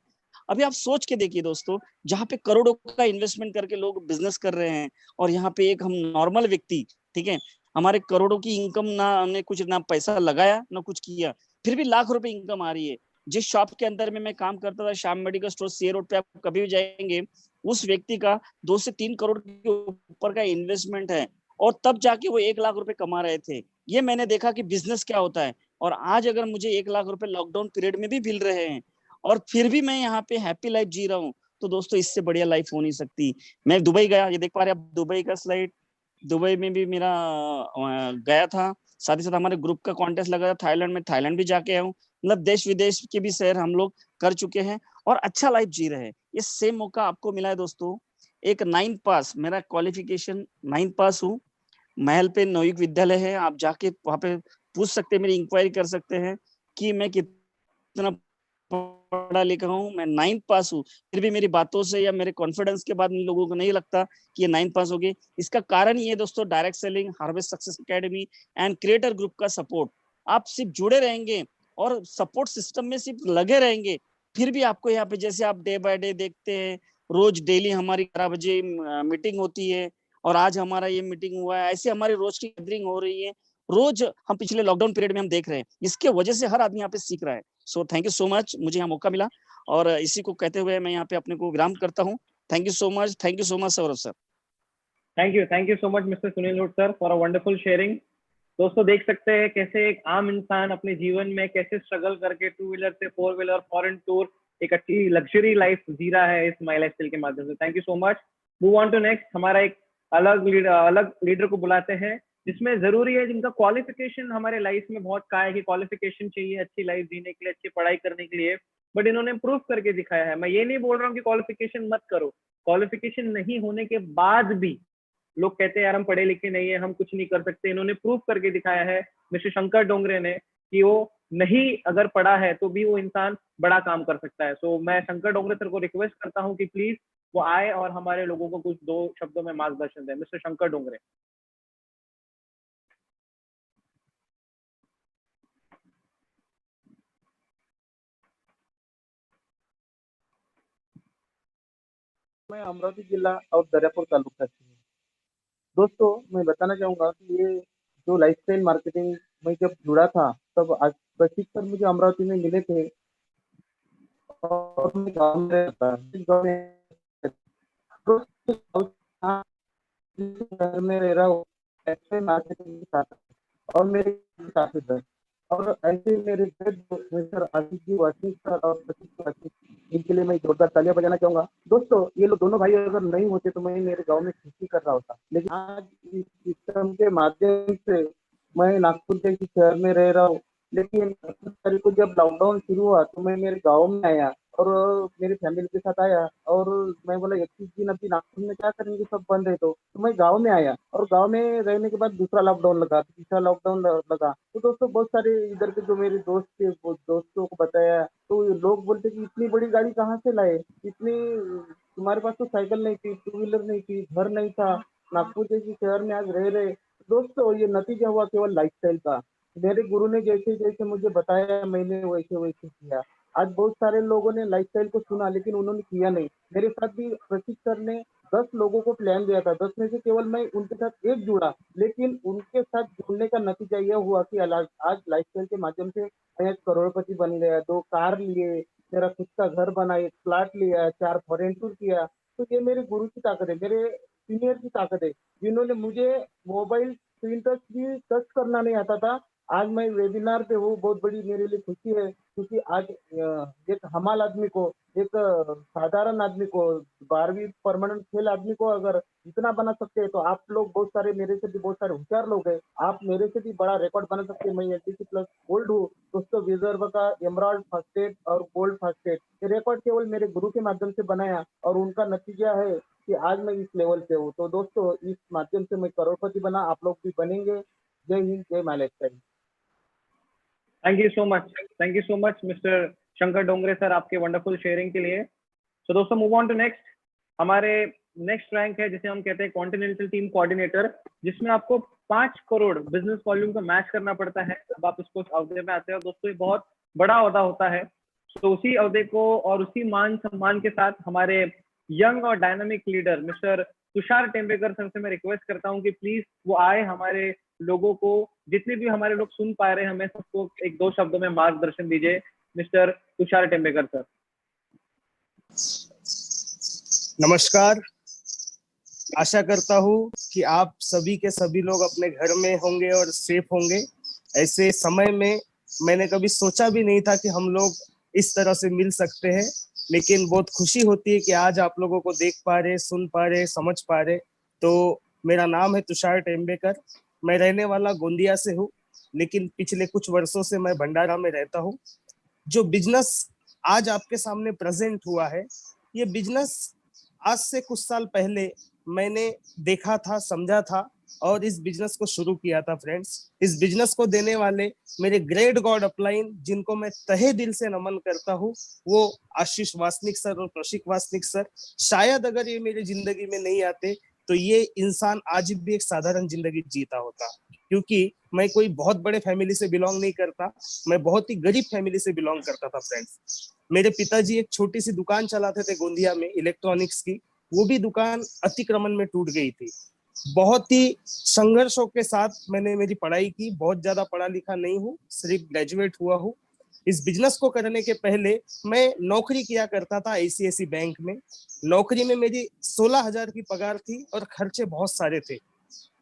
अभी आप सोच के देखिए दोस्तों, जहाँ पे करोड़ों का इन्वेस्टमेंट करके लोग बिजनेस कर रहे हैं, और यहाँ पे एक हम नॉर्मल व्यक्ति, ठीक है, हमारे करोड़ों की इनकम, ना हमने कुछ ना पैसा लगाया ना कुछ किया, फिर भी लाख रुपए इनकम आ रही है। जिस शॉप के अंदर में मैं काम करता था, श्याम मेडिकल स्टोर सी रोड पे, आप कभी भी जाएंगे, उस व्यक्ति का 2 से 3 करोड़ के ऊपर का इन्वेस्टमेंट है, और तब जाके वो 1 लाख रुपए कमा रहे थे। ये मैंने देखा कि बिजनेस क्या होता है। और आज अगर मुझे 1 लाख रुपए लॉकडाउन पीरियड में भी मिल रहे हैं, और फिर भी मैं यहाँ पे हैप्पी लाइफ जी रहा हूँ, तो दोस्तों इससे बढ़िया लाइफ हो नहीं सकती। मैं दुबई गया, ये देख पा रहे हैं आप दुबई का स्लाइड, दुबई में भी मेरा गया था। साथ ही साथ हमारे ग्रुप का कॉन्टेस्ट लगा था थाईलैंड में, थाईलैंड भी जाके आया हूँ। मतलब देश विदेश के भी शहर हम लोग कर चुके हैं और अच्छा लाइफ जी रहे हैं। ये सेम मौका आपको मिला है दोस्तों। एक 9 पास, मेरा क्वालिफिकेशन 9 पास हूँ। महल पे नवयुग विद्यालय है, आप जाके वहाँ पे पूछ सकते हैं, मेरी इंक्वायरी कर सकते हैं कि मैं कितना पढ़ा लिखा हूँ। मैं 9 पास हूँ, फिर भी मेरी बातों से या मेरे कॉन्फिडेंस के बाद इन लोगों को नहीं लगता कि ये 9 पास हो गए। इसका कारण ये दोस्तों, direct selling, harvest success academy and creator group का सपोर्ट। आप सिर्फ जुड़े रहेंगे और सपोर्ट सिस्टम में सिर्फ लगे रहेंगे, फिर भी आपको यहाँ पे, जैसे आप डे बाय डे देखते हैं, रोज डेली हमारी 11 बजे मीटिंग होती है, और आज हमारा ये मीटिंग हुआ है, ऐसे हमारी रोज की गैदरिंग हो रही है। रोज हम पिछले लॉकडाउन पीरियड में हम देख रहे हैं, इसके वजह से हर आदमी यहाँ पे सीख रहा है। So thank you so much, मुझे यहाँ मौका मिला, और इसी को कहते हुए मैं यहाँ पे अपने को विराम करता हूँ। Thank you so much, thank you so much Saurabh sir. Thank you so much mister Sunil Loot sir for a wonderful sharing. दोस्तों देख सकते हैं कैसे एक आम इंसान अपने जीवन में कैसे स्ट्रगल करके 2 व्हीलर से 4 व्हीलर फॉरेन टूर, एक अच्छी लग्जरी लाइफ जी रहा है इस माई लाइफ स्टाइल के माध्यम से। Thank you so much. Move on to next, हमारा एक अलग लीडर को बुलाते हैं, जिसमें जरूरी है, जिनका क्वालिफिकेशन हमारे लाइफ में बहुत का है कि क्वालिफिकेशन चाहिए अच्छी लाइफ जीने के लिए, अच्छी पढ़ाई करने के लिए, बट इन्होंने प्रूफ करके दिखाया है। मैं ये नहीं बोल रहा हूँ कि क्वालिफिकेशन मत करो, क्वालिफिकेशन नहीं होने के बाद भी लोग कहते हैं यार हम पढ़े लिखे नहीं है, हम कुछ नहीं कर सकते। इन्होंने प्रूफ करके दिखाया है मिस्टर शंकर डोंगरे ने कि वो नहीं अगर पढ़ा है तो भी वो इंसान बड़ा काम कर सकता है। सो मैं शंकर डोंगरे सर को रिक्वेस्ट करता हूँ कि प्लीज वो आए और हमारे लोगों को कुछ 2 शब्दों में मार्गदर्शन दें। मिस्टर शंकर डोंगरे। मैं अमरावती जिला और दरियापुर तालुका से हूँ। दोस्तों मैं बताना चाहूँगा कि ये जो लाइफस्टाइल मार्केटिंग में जब जुड़ा था, तब आज प्रशिक्षण मुझे अमरावती में मिले थे, और मैं गाँव में रहता, इस गाँव में घर में रह रहा हूँ, ऐसे मार्केटिंग के साथ, और मेरे साथ इधर, और ऐसे मेरे sir Ashish ji washing sir और प्रतीक वाशिंग, इनके लिए मैं जोरदार तालियां बजाना चाहूंगा। दोस्तों ये लोग दोनों भाई अगर नहीं होते तो मैं मेरे गांव में खेती कर रहा होता, लेकिन आज इस सिस्टम के माध्यम से मैं नागपुर जैसे शहर में रह रहा हूँ। लेकिन 28 तारीख को जब लॉकडाउन शुरू हुआ तो मैं मेरे गाँव में आया, और मेरी फैमिली के साथ आया, और मैं बोला 21 दिन अभी नागपुर में क्या करेंगे, सब बंद है, तो मैं गांव में आया, और गांव में रहने के बाद दूसरा लॉकडाउन लगा, तीसरा लॉकडाउन लगा। तो दोस्तों बहुत सारे इधर के जो मेरे दोस्त थे, वो दोस्तों को बताया, तो लोग बोलते कि इतनी बड़ी गाड़ी कहाँ से लाए, इतनी, तुम्हारे पास तो साइकिल नहीं थी, 2 व्हीलर नहीं थी, घर नहीं था, नागपुर जैसे शहर में आज रह रहे। दोस्तों ये नतीजा हुआ केवल लाइफस्टाइल का। मेरे गुरु ने जैसे जैसे मुझे बताया, मैंने वैसे वैसे किया, आज बहुत सारे लोगों ने लाइफस्टाइल को सुना लेकिन उन्होंने किया नहीं। मेरे साथ भी प्रतीक सर ने 10 लोगों को प्लान दिया था, 10 में से केवल मैं उनके साथ एक जुड़ा, लेकिन उनके साथ जुड़ने का नतीजा यह हुआ कि आज लाइफस्टाइल के माध्यम से मैं एक करोड़पति बन गया, 2 कार लिए, मेरा खुद का घर बना, एक फ्लैट लिया, 4 फॉरेन टूर किया। तो ये मेरे गुरु की ताकत है, मेरे सीनियर की ताकत है, जिन्होंने मुझे मोबाइल स्क्रीन टच भी टच करना नहीं आता था। आज मैं वेबिनार पे हूँ, बहुत बड़ी मेरे लिए खुशी है, क्योंकि आज एक हमाल आदमी को, एक साधारण आदमी को, 12वीं परमानेंट फेल आदमी को अगर इतना बना सकते हैं, तो आप लोग बहुत सारे, मेरे से भी बहुत सारे होशियार लोग हैं, आप मेरे से भी बड़ा रिकॉर्ड बना सकते हैं। मैं एलटीसी प्लस गोल्ड हूँ दोस्तों, विदर्भ का एमराल्ड फर्स्ट और गोल्ड फर्स्ट। ये रिकॉर्ड केवल मेरे गुरु के माध्यम से बनाया और उनका नतीजा है कि आज मैं इस लेवल पे हूँ। तो दोस्तों, इस माध्यम से मैं करोड़पति बना, आप लोग भी बनेंगे। जय हिंद, जय my lifestyle. Thank you so much mister Shankar Dongre sir, आपके वंडरफुल शेयरिंग के लिए। तो दोस्तों, मूव ऑन टू नेक्स्ट। हमारे नेक्स्ट रैंक है जिसे हम कहते हैं कॉन्टिनेंटल टीम कोऑर्डिनेटर, जिसमें आपको 5 करोड़ बिजनेस वॉल्यूम को मैच करना पड़ता है जब आप इसको अवधि में आते हैं। दोस्तों, ये बहुत बड़ा ओहदा होता है। तो उसी अवधि को और उसी मान सम्मान के साथ हमारे यंग और dynamic leader mister Tushar Tembekar sir से मैं रिक्वेस्ट करता हूं कि प्लीज वो आए, हमारे लोगों को, जितने भी हमारे लोग सुन पा रहे हैं, हमें सबको 1-2 शब्दों में मार्गदर्शन दीजिए। Mister Tushar Tembekar sir. नमस्कार, आशा करता हूँ कि आप सभी के सभी लोग अपने घर में होंगे और सेफ होंगे। ऐसे समय में मैंने कभी सोचा भी नहीं था कि हम लोग इस तरह से मिल सकते हैं, लेकिन बहुत खुशी होती है कि आज आप लोगों को देख पा रहे, सुन पा रहे, समझ पा रहे। तो मेरा नाम है तुषार टेम्बेकर, मैं रहने वाला गोंदिया से हूँ, लेकिन पिछले कुछ वर्षों से मैं भंडारा में रहता हूँ। जो बिजनेस आज आपके सामने प्रेजेंट हुआ है, ये बिजनेस आज से कुछ साल पहले मैंने देखा था, समझा था और इस बिजनेस को शुरू किया था। फ्रेंड्स, इस बिजनेस को देने वाले मेरे ग्रेट गॉड अपलाइन, जिनको मैं तहे दिल से नमन करता हूँ, वो आशीष वासनिक सर और कौशिक वासनिक सर। शायद अगर ये मेरी जिंदगी में नहीं आते तो ये इंसान आज भी एक साधारण जिंदगी जीता होता, क्योंकि मैं कोई बहुत बड़े फैमिली से बिलोंग नहीं करता, मैं बहुत ही गरीब फैमिली से बिलोंग करता था। फ्रेंड्स, मेरे पिताजी एक छोटी सी दुकान चलाते थे गोंदिया में इलेक्ट्रॉनिक्स की, वो भी दुकान अतिक्रमण में टूट गई थी। बहुत ही संघर्षों के साथ मैंने मेरी पढ़ाई की, बहुत ज्यादा पढ़ा लिखा नहीं हूँ, सिर्फ ग्रेजुएट हुआ हूँ। इस बिजनेस को करने के पहले मैं नौकरी किया करता था आईसीआईसी बैंक में। नौकरी में मेरी 16,000 की पगार थी और खर्चे बहुत सारे थे,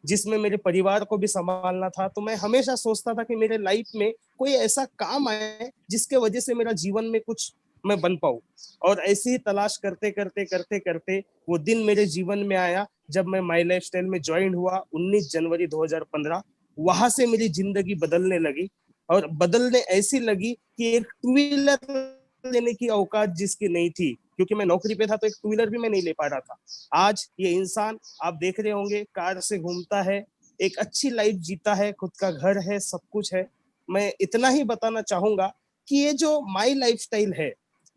जिसमें मेरे परिवार को भी संभालना था। तो मैं हमेशा सोचता था कि मेरे लाइफ में कोई ऐसा काम आए जिसके वजह से मेरा जीवन में कुछ मैं बन पाऊं। और ऐसी ही तलाश करते करते करते करते वो दिन मेरे जीवन में आया जब मैं माई लाइफस्टाइल में ज्वाइन हुआ 19 जनवरी 2015। वहां से मेरी जिंदगी बदलने लगी, और बदलने ऐसी लगी कि एक टू व्हीलर लेने की औकात जिसकी नहीं थी, क्योंकि मैं नौकरी पे था तो एक टू व्हीलर भी मैं नहीं ले पा रहा था। आज ये इंसान आप देख रहे होंगे, कार से घूमता है, एक अच्छी लाइफ जीता है, खुद का घर है, सब कुछ है। मैं इतना ही बताना चाहूंगा कि ये जो माई लाइफस्टाइल है,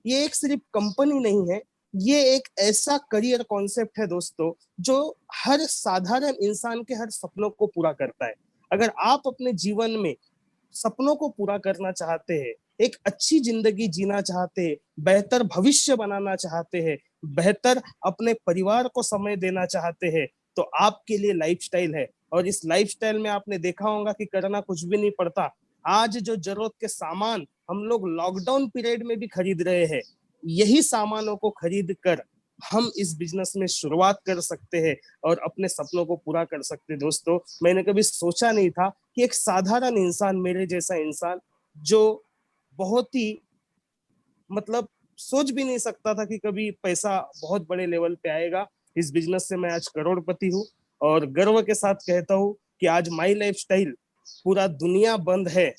ये एक सिर्फ कंपनी नहीं है, ये एक ऐसा करियर कॉन्सेप्ट है दोस्तों, जो हर साधारण इंसान के हर सपनों को पूरा करता है। अगर आप अपने जीवन में सपनों को पूरा करना चाहते हैं, एक अच्छी जिंदगी जीना चाहते हैं, बेहतर भविष्य बनाना चाहते हैं, बेहतर अपने परिवार को समय देना चाहते हैं, तो आपके लिए लाइफस्टाइल है। और इस लाइफस्टाइल में आपने देखा होगा कि करना कुछ भी नहीं पड़ता। आज जो जरूरत के सामान हम लोग लॉकडाउन पीरियड में भी खरीद रहे हैं, यही सामानों को खरीद कर हम इस बिजनेस में शुरुआत कर सकते हैं और अपने सपनों को पूरा कर सकते हैं। दोस्तों, मैंने कभी सोचा नहीं था कि एक साधारण इंसान, मेरे जैसा इंसान, जो बहुत ही मतलब सोच भी नहीं सकता था कि कभी पैसा बहुत बड़े लेवल पे आएगा, इस बिजनेस से मैं आज करोड़पति हूँ। और गर्व के साथ कहता हूँ कि आज माई लाइफस्टाइल, पूरा दुनिया बंद है,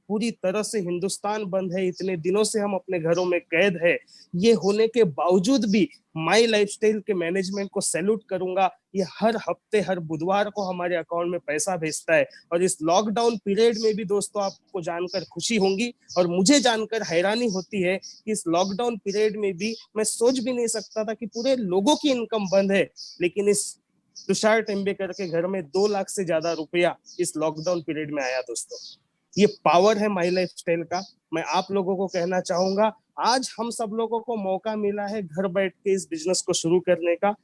पूरी तरह से हिंदुस्तान बंद है, इतने दिनों से हम अपने घरों में कैद है, ये होने के बावजूद भी माई लाइफस्टाइल के मैनेजमेंट को सैल्यूट करूंगा। ये हर हफ्ते, हर बुधवार को हमारे अकाउंट में पैसा भेजता है। और इस लॉकडाउन पीरियड में भी दोस्तों, आपको जानकर खुशी होंगी और मुझे जानकर हैरानी होती है कि इस लॉकडाउन पीरियड में भी मैं सोच भी नहीं सकता था कि पूरे लोगों की इनकम बंद है, लेकिन इस तुषार टेम्बेकर के घर में 2 लाख से ज्यादा रुपया इस लॉकडाउन पीरियड में आया। दोस्तों, ये पावर है माई लाइफ स्टाइल का। मैं आप लोगों को कहना चाहूंगा, आज हम सब लोगों को मौका मिला है घर बैठ के इस बिजनेस को शुरू करने का।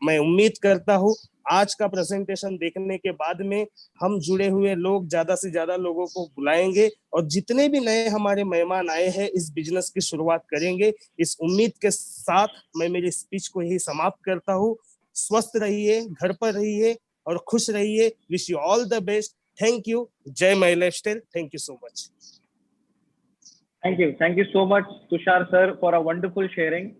मैं उम्मीद करता हूँ आज का प्रेजेंटेशन देखने के बाद में हम जुड़े हुए लोग ज्यादा से ज्यादा लोगों को बुलाएंगे और जितने भी नए हमारे मेहमान आए हैं इस बिजनेस की शुरुआत करेंगे। इस उम्मीद के साथ मैं मेरी स्पीच को यही समाप्त करता हूँ। स्वस्थ रहिए, घर पर रहिए और खुश रहिए। Wish you all the best. Thank you. जय my lifestyle. Thank you so much. Thank you so much Tushar sir for a wonderful sharing.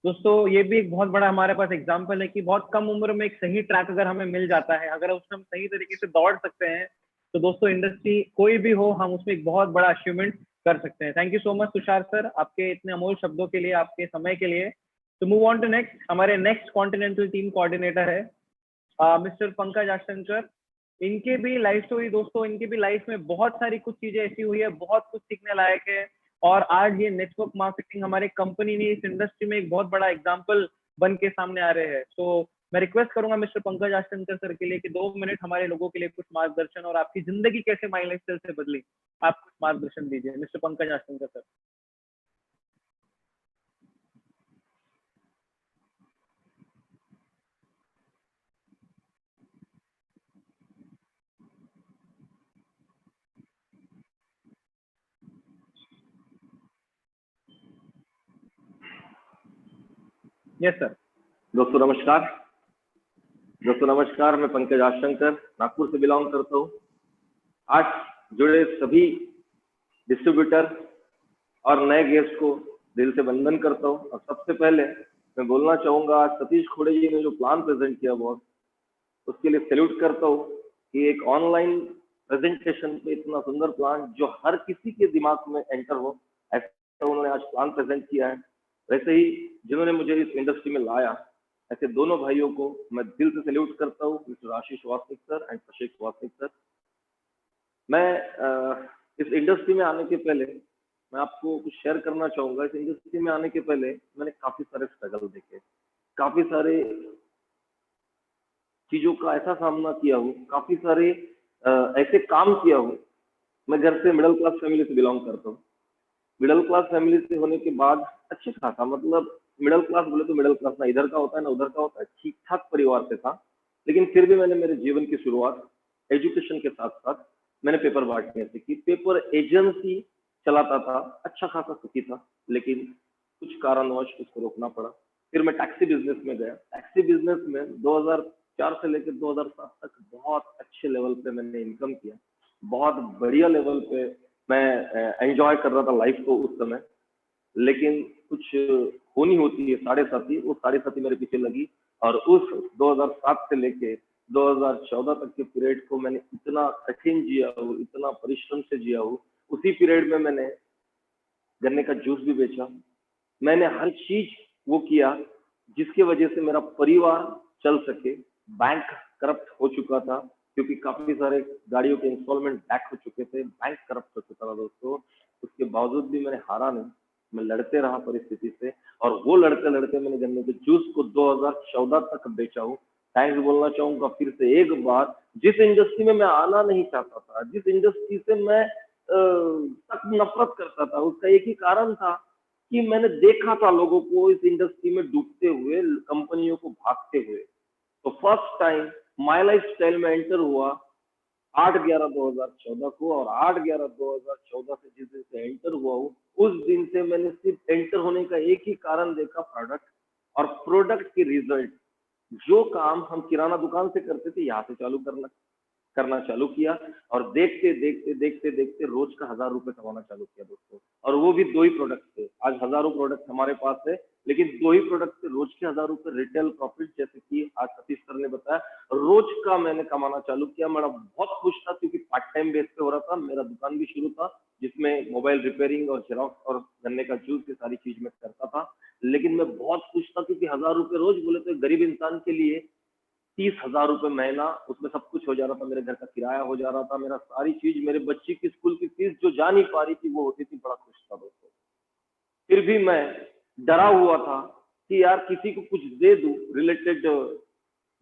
दोस्तों ये भी एक बहुत बड़ा हमारे पास एग्जांपल है कि बहुत कम उम्र में एक सही ट्रैक अगर हमें मिल जाता है, अगर उसमें हम सही तरीके से दौड़ सकते हैं, तो दोस्तों इंडस्ट्री कोई भी हो, हम उसमें एक बहुत बड़ा अचीवमेंट कर सकते हैं। Thank you so much Tushar sir, आपके इतने अमूल्य शब्दों के लिए, आपके समय के लिए। तो मूव ऑन टू नेक्स्ट, हमारे नेक्स्ट कॉन्टिनेंटल टीम कोऑर्डिनेटर है मिस्टर पंकज आशंकर। इनके भी लाइफ स्टोरी दोस्तों, इनके भी लाइफ में बहुत सारी कुछ चीजें ऐसी हुई है, बहुत कुछ सीखने लायक है। और आज ये नेटवर्क मार्केटिंग हमारे कंपनी ने इस इंडस्ट्री में एक बहुत बड़ा एग्जांपल बन के सामने आ रहे हैं। तो मैं रिक्वेस्ट करूंगा मिस्टर पंकज आशंकर सर के लिए कि 2 मिनट हमारे लोगों के लिए कुछ मार्गदर्शन और आपकी जिंदगी कैसे माई लाइफ स्टाइल से बदली, आप कुछ मार्गदर्शन दीजिए mister Pankaj Ashankar sir. Yes sir. दोस्तों नमस्कार, मैं पंकज आशंकर नागपुर से बिलोंग करता हूँ। आज जुड़े सभी डिस्ट्रीब्यूटर और नए गेस्ट को दिल से वंदन करता हूँ। और सबसे पहले मैं बोलना चाहूंगा, आज सतीश खोड़े जी ने जो प्लान प्रेजेंट किया बॉस, उसके लिए सैल्यूट करता हूँ कि एक ऑनलाइन प्रेजेंटेशन पे इतना सुंदर प्लान जो हर किसी के दिमाग में एंटर हो, ऐसा उन्होंने आज प्लान प्रेजेंट किया है। वैसे ही जिन्होंने मुझे इस इंडस्ट्री में लाया, ऐसे दोनों भाइयों को मैं दिल से सैल्यूट करता हूँ, mister Ashish Wasnik sir and Abhishek Wasnik sir. मैं इस इंडस्ट्री में आने के पहले मैं आपको कुछ शेयर करना चाहूंगा। इस इंडस्ट्री में आने के पहले मैंने काफी सारे स्ट्रगल देखे, काफी सारे चीजों का ऐसा सामना किया हूँ, काफी सारे ऐसे काम किया हूँ। मैं घर से मिडिल क्लास फैमिली से बिलोंग करता हूँ। मिडिल क्लास फैमिली से होने के बाद अच्छे खासा, मतलब मिडिल क्लास बोले तो मिडिल क्लास ना इधर का होता है ना उधर का होता है, ठीक ठाक परिवार से था। लेकिन फिर भी मैंने मेरे जीवन की शुरुआत एजुकेशन के साथ साथ मैंने पेपर बांटने से की। पेपर एजेंसी चलाता था, अच्छा खासा सुखी था, लेकिन कुछ कारणवश उसको रोकना पड़ा। फिर मैं टैक्सी बिजनेस में गया। टैक्सी बिजनेस में 2004 से लेकर 2007 तक बहुत अच्छे लेवल पे मैंने इनकम किया, बहुत बढ़िया लेवल पे मैं एंजॉय कर रहा था लाइफ को उस समय। लेकिन कुछ होनी होती है साढ़े साथी, वो साढ़े साथी मेरे पीछे लगी और उस 2007 से लेके 2014 तक के पीरियड को मैंने इतना कठिन जिया हूँ, इतना परिश्रम से जिया हूँ। उसी पीरियड में मैंने गन्ने का जूस भी बेचा, मैंने हर चीज वो किया जिसकी वजह से मेरा परिवार चल सके। बैंक करप्ट हो चुका था क्योंकि काफी सारे गाड़ियों के इंस्टॉलमेंट बैक हो चुके थे, बैंक करप्ट हो चुका था दोस्तों। उसके बावजूद भी मैंने हारा नहीं, मैं लड़ते रहा परिस्थिति से, और वो लड़ते लड़ते मैंने गन्ने के जूस को 2014 तक बेचा हूँ। थैंक्स बोलना चाहूंगा फिर से एक बार, जिस इंडस्ट्री में मैं आना नहीं चाहता था, जिस इंडस्ट्री से मैं तक नफरत करता था, उसका एक ही कारण था कि मैंने देखा था लोगों को इस इंडस्ट्री में डूबते हुए, कंपनियों को भागते हुए। तो first time my life style में एंटर हुआ 8/11/2014 को, और 8/11/2014 से जिस दिन से एंटर हुआ हूँ उस दिन से मैंने सिर्फ एंटर होने का एक ही कारण देखा, प्रोडक्ट, और प्रोडक्ट के रिजल्ट। जो काम हम किराना दुकान से करते थे यहाँ से करना चालू किया, और देखते देखते देखते देखते रोज का 1000 रुपए कमाना चालू किया दोस्तों। और वो भी 2 ही प्रोडक्ट थे। आज हजारों प्रोडक्ट हमारे पास है, लेकिन 2 ही प्रोडक्ट से रोज के 1000 रुपए रिटेल प्रॉफिट, जैसे कि आज सतीश सर ने बताया, रोज का मैंने कमाना चालू किया। मैं बहुत खुश था क्योंकि पार्ट टाइम बेस पे हो रहा था। मेरा दुकान भी शुरू था जिसमें मोबाइल रिपेयरिंग और जेरॉक्स और गन्ने का जूस की सारी चीज में करता था। लेकिन मैं बहुत खुश था क्योंकि 1000 रुपए रोज बोले तो गरीब इंसान के लिए 30,000 रुपए महीना, उसमें सब कुछ हो जा रहा था। मेरे घर का किराया हो जा रहा था, मेरा सारी चीज, मेरे बच्ची की स्कूल की फीस जो जा नहीं पा रही थी वो होती थी। बड़ा खुश था दोस्तों। फिर भी मैं डरा हुआ था कि यार किसी को कुछ दे दूं रिलेटेड